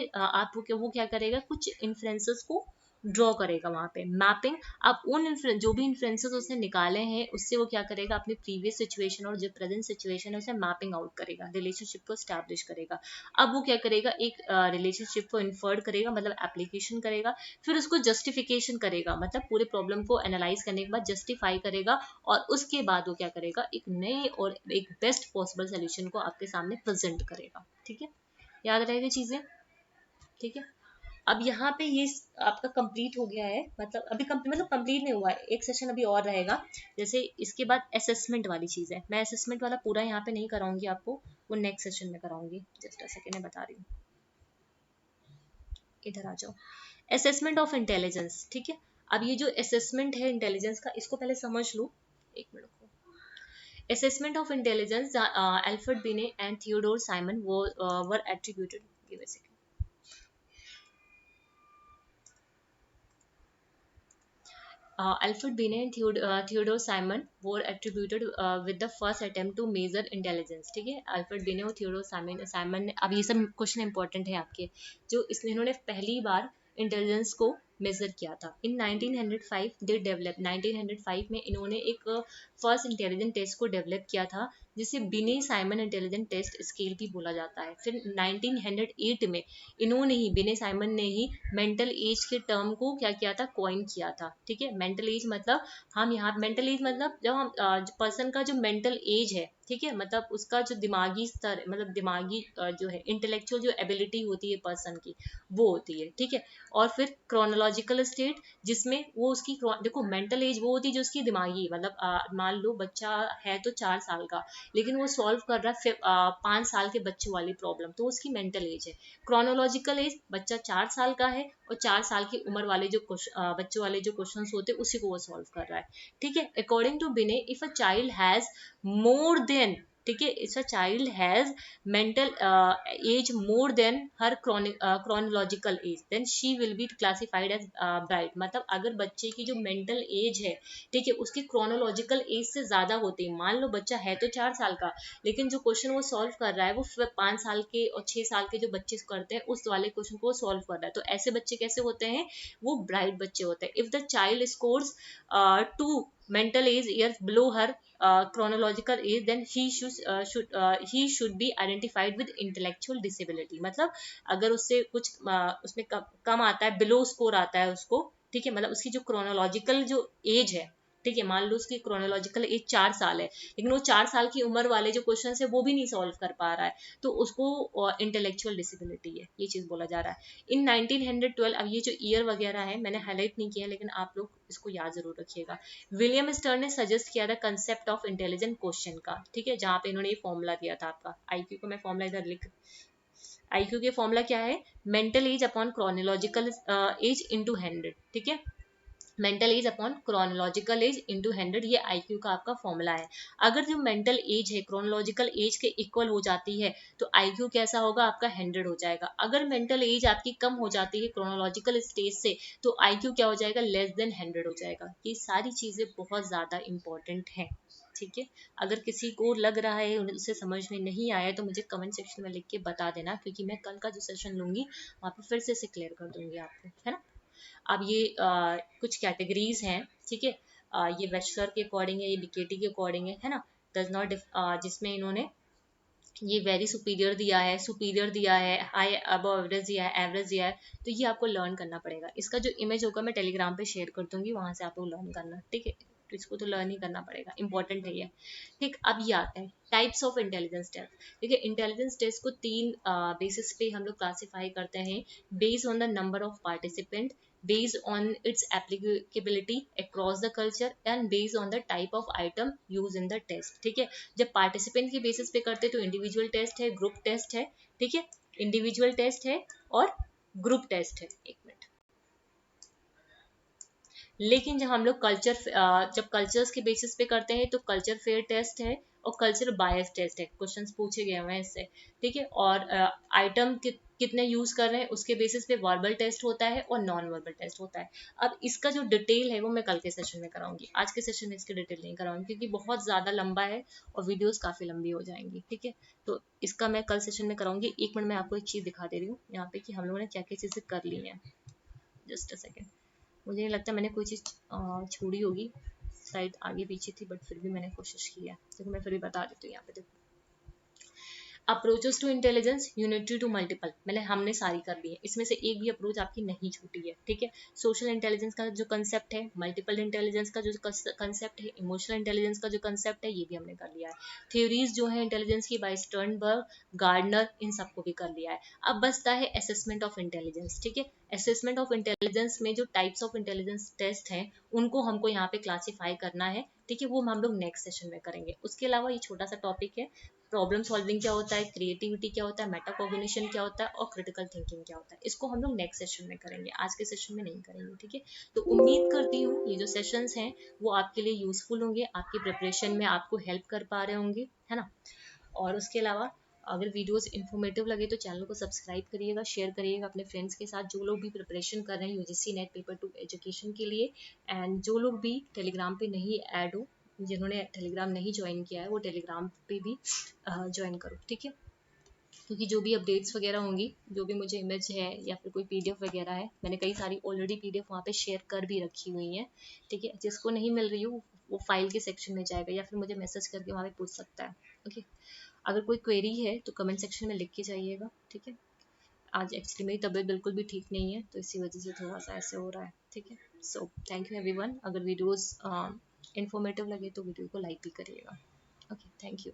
वो क्या करेगा, कुछ इन्फ्रेंसेस को ड्रॉ करेगा वहां पे। मैपिंग, अब उन जो भी इन्फ्लुएंसेस उसने निकाले हैं उससे वो क्या करेगा, अपनी प्रीवियस सिचुएशन और जो प्रेजेंट सिचुएशन है उसे मैपिंग आउट करेगा, रिलेशनशिप को स्टैब्लिश करेगा। अब वो क्या करेगा, एक रिलेशनशिप को इन्फर्ड करेगा, मतलब एप्लीकेशन करेगा। फिर उसको जस्टिफिकेशन करेगा, मतलब पूरे प्रॉब्लम को एनालाइज करने के बाद जस्टिफाई करेगा, और उसके बाद वो क्या करेगा, एक नए और एक बेस्ट पॉसिबल सोल्यूशन को आपके सामने प्रेजेंट करेगा, ठीक है। याद रहेगी चीजें, ठीक है। अब यहाँ पे ये आपका कंप्लीट हो गया है, मतलब अभी मतलब कंप्लीट नहीं हुआ है, एक सेशन अभी और रहेगा। जैसे इसके बाद असेसमेंट वाली चीज है, मैं असेसमेंट वाला पूरा यहाँ पे नहीं कराऊंगी आपको, वो नेक्स्ट सेशन में कराऊंगी। जस्ट अ सेकेंड में बता रही हूँ, इधर आ जाओ। असेसमेंट ऑफ इंटेलिजेंस, ठीक है। अब ये जो असेसमेंट है इंटेलिजेंस का, इसको पहले समझ लो, एक मिनट को। असेसमेंट ऑफ इंटेलिजेंस, अल्फ्रेड बिने and Theodore Simon were attributed, Alfred Binet and Theodore Simon were attributed with the first attempt to measure intelligence, ठीक है। अल्फ्रेड बिने और थियोडोर साइमन ने, अब ये सब क्वेश्चन इंपॉर्टेंट है आपके, जो इसने इन्होंने पहली बार इंटेलिजेंस को मेजर किया था। इन 1905 दे डेवलप, 1905 में इन्होंने एक फर्स्ट इंटेलिजेंट टेस्ट को डेवलप किया था, जिसे बिने साइमन इंटेलिजेंट टेस्ट स्केल भी बोला जाता है। फिर 1908 में इन्होंने ही, बिने साइमन ने ही मेंटल एज के टर्म को क्या किया था, कॉइन किया था, ठीक है। मेंटल एज मतलब, हम यहाँ मेंटल एज मतलब जब हम पर्सन का जो मेंटल एज है, ठीक है, मतलब उसका जो दिमागी स्तर, मतलब दिमागी जो है इंटेलेक्चुअल जो एबिलिटी होती है पर्सन की, वो होती है, ठीक है। और फिर क्रोनोलॉजिकल स्टेट, जिसमें वो उसकी देखो मेंटल एज वो होती है जो उसकी दिमागी, मतलब मान लो बच्चा है तो 4 साल का, लेकिन वो सॉल्व कर रहा है 5 साल के बच्चे वाली प्रॉब्लम, तो उसकी मेंटल एज है। क्रोनोलॉजिकल एज, बच्चा 4 साल का है और 4 साल की उम्र वाले जो बच्चों वाले जो क्वेश्चंस होते हैं उसी को वो सॉल्व कर रहा है, ठीक है। According to Binet, if a child has more than, ठीक है, if a child has mental age more than her chronological age, then she will be classified as bright. मतलब अगर बच्चे की जो मेंटल एज है, ठीक है, उसकी क्रोनोलॉजिकल एज से ज्यादा होती है, मान लो बच्चा है तो 4 साल का, लेकिन जो क्वेश्चन वो सॉल्व कर रहा है वो 5 साल के और 6 साल के जो बच्चे करते हैं उस वाले क्वेश्चन को सॉल्व कर रहा है, तो ऐसे बच्चे कैसे होते हैं, वो ब्राइट बच्चे होते हैं। If the child scores 2 mental age years below her chronological age, then he should be identified with intellectual disability. मतलब अगर उससे कुछ उसमें कम आता है, बिलो स्कोर आता है उसको, ठीक है, मतलब उसकी जो क्रोनोलॉजिकल जो एज है, ठीक है, मान लो उसकी क्रोनोलॉजिकल एज 4 साल है, लेकिन वो 4 साल की उम्र वाले जो क्वेश्चन है वो भी नहीं सॉल्व कर पा रहा है, तो उसको इंटेलेक्चुअल डिसेबिलिटी है, ये चीज बोला जा रहा है। इन 1912, अब ये जो ईयर वगैरह है मैंने हाईलाइट नहीं किया, लेकिन आप लोग इसको याद जरूर रखिएगा। विलियम स्टर्न ने सजेस्ट किया था कंसेप्ट ऑफ इंटेलिजेंट क्वेश्चन का, ठीक है, जहां पे इन्होंने ये फॉर्मूला दिया था आपका आईक्यू को, मैं फॉर्मूला इधर लिख, आईक्यू के फॉर्मूला क्या है, mental as upon chronological age into 100, ठीक है, mental as upon chronological age into 100, ये आईक्यू का आपका फॉर्मूला है। अगर जो मेंटल एज है क्रोनोलॉजिकल एज के इक्वल हो जाती है तो आईक्यू कैसा होगा आपका 100 हो जाएगा। अगर मेंटल एज आपकी कम हो जाती है क्रोनोलॉजिकल स्टेज से तो आईक्यू क्या हो जाएगा, लेस देन 100 हो जाएगा। ये सारी चीजें बहुत ज्यादा इंपॉर्टेंट है, ठीक है। अगर किसी को लग रहा है उसे समझ में नहीं आया तो मुझे कमेंट सेक्शन में लिख के बता देना, क्योंकि मैं कल का जो सेशन लूंगी वहां पर फिर से इसे क्लियर कर दूंगी आपको, है ना। अब ये कुछ कैटेगरीज हैं, ठीक है, ये वेस्टर के अकॉर्डिंग है, ये बीकेटी के अकॉर्डिंग है ना। डज नॉट, जिसमें इन्होंने ये वेरी सुपीरियर दिया है, हाई अबव एवरेज दिया है, एवरेज दिया है, तो ये आपको लर्न करना पड़ेगा। इसका जो इमेज होगा मैं टेलीग्राम पे शेयर कर दूंगी, वहां से आपको लर्न करना, ठीक है, तो इसको तो लर्न ही करना पड़ेगा, इंपॉर्टेंट है ये। ठीक, अब ये आता है टाइप्स ऑफ इंटेलिजेंस टेस्ट। देखिए इंटेलिजेंस टेस्ट को तीन बेसिस पे हम लोग क्लासीफाई करते हैं, based on the number of participant, based on its applicability across the culture and based on the type of item used in the test, ठीक है। जब पार्टिसिपेंट के बेसिस पे करते हैं तो इंडिविजुअल टेस्ट है, ग्रुप टेस्ट है, ठीक है, इंडिविजुअल टेस्ट है और ग्रुप टेस्ट है। एक मिनट, लेकिन जब हम लोग जब कल्चर्स के बेसिस पे करते हैं तो कल्चर फेयर टेस्ट है और कल्चर बायस टेस्ट है, क्वेश्चंस पूछे गए हुए हैं इससे, ठीक है। और आइटम कितने यूज कर रहे हैं उसके बेसिस पे वर्बल टेस्ट होता है और नॉन वर्बल टेस्ट होता है। अब इसका जो डिटेल है वो मैं कल के सेशन में कराऊंगी, आज के सेशन में इसकी डिटेल नहीं कराऊंगी क्योंकि बहुत ज्यादा लंबा है और वीडियोस काफी लंबी हो जाएंगी, ठीक है। तो इसका मैं कल सेशन में कराऊंगी। एक मिनट में आपको एक चीज दिखा दे रही हूँ यहाँ पे कि हम लोगों ने क्या क्या चीजें कर ली हैं। जस्ट अ सेकेंड, मुझे नहीं लगता मैंने कोई चीज़ छोड़ी होगी, शायद आगे पीछे थी, बट फिर भी मैंने कोशिश की है। देखो मैं फिर भी बता देती हूँ यहाँ पे, देखो approaches to intelligence, unity to multiple, मैंने हमने सारी कर ली है, इसमें से एक भी अप्रोच आपकी नहीं छूटी है, ठीक है। सोशल इंटेलिजेंस का जो कंसेप्ट है, मल्टीपल इंटेलिजेंस का जो कंसेप्ट है, इमोशनल इंटेलिजेंस का जो कंसेप्ट है, ये भी हमने कर लिया है। थ्योरीज जो है इंटेलिजेंस की बाय स्टर्नबर्ग, गार्डनर, इन सबको भी कर लिया है। अब बचता है असेसमेंट ऑफ इंटेलिजेंस, ठीक है। असेसमेंट ऑफ इंटेलिजेंस में जो टाइप्स ऑफ इंटेलिजेंस टेस्ट हैं उनको हमको यहाँ पे क्लासीफाई करना है, ठीक है, वो हम लोग नेक्स्ट सेशन में करेंगे। उसके अलावा ये छोटा सा टॉपिक है, प्रॉब्लम सॉल्विंग क्या होता है, क्रिएटिविटी क्या होता है, मेटाकॉग्निशन क्या होता है और क्रिटिकल थिंकिंग क्या होता है, इसको हम लोग नेक्स्ट सेशन में करेंगे, आज के सेशन में नहीं करेंगे, ठीक है। तो उम्मीद करती हूँ ये जो सेशंस हैं वो आपके लिए यूजफुल होंगे, आपकी प्रिपरेशन में आपको हेल्प कर पा रहे होंगे, है ना। और उसके अलावा अगर वीडियोस इन्फॉर्मेटिव लगे तो चैनल को सब्सक्राइब करिएगा, शेयर करिएगा अपने फ्रेंड्स के साथ, जो लोग भी प्रिपरेशन कर रहे हैं यूजीसी नेट पेपर 2 एजुकेशन के लिए। एंड जो लोग भी टेलीग्राम पे नहीं ऐड हो, जिन्होंने टेलीग्राम नहीं ज्वाइन किया है वो टेलीग्राम पे भी ज्वाइन करो, ठीक है। क्योंकि जो भी अपडेट्स वगैरह होंगी, जो भी मुझे इमेज है या फिर कोई पीडीएफ वगैरह है, मैंने कई सारी ऑलरेडी पीडीएफ वहाँ पे शेयर कर भी रखी हुई हैं, ठीक है। जिसको नहीं मिल रही हो वो फाइल के सेक्शन में जाएगा या फिर मुझे मैसेज करके वहाँ पे पूछ सकता है, ओके। अगर कोई क्वेरी है तो कमेंट सेक्शन में लिख के जाइएगा, ठीक है। आज एक्चुअली मेरी तबीयत बिल्कुल भी ठीक नहीं है तो इसी वजह से थोड़ा सा ऐसे हो रहा है, ठीक है। सो थैंक यू एवरीवन, अगर वीडियोस इन्फॉर्मेटिव लगे तो वीडियो को लाइक भी करिएगा, ओके, थैंक यू।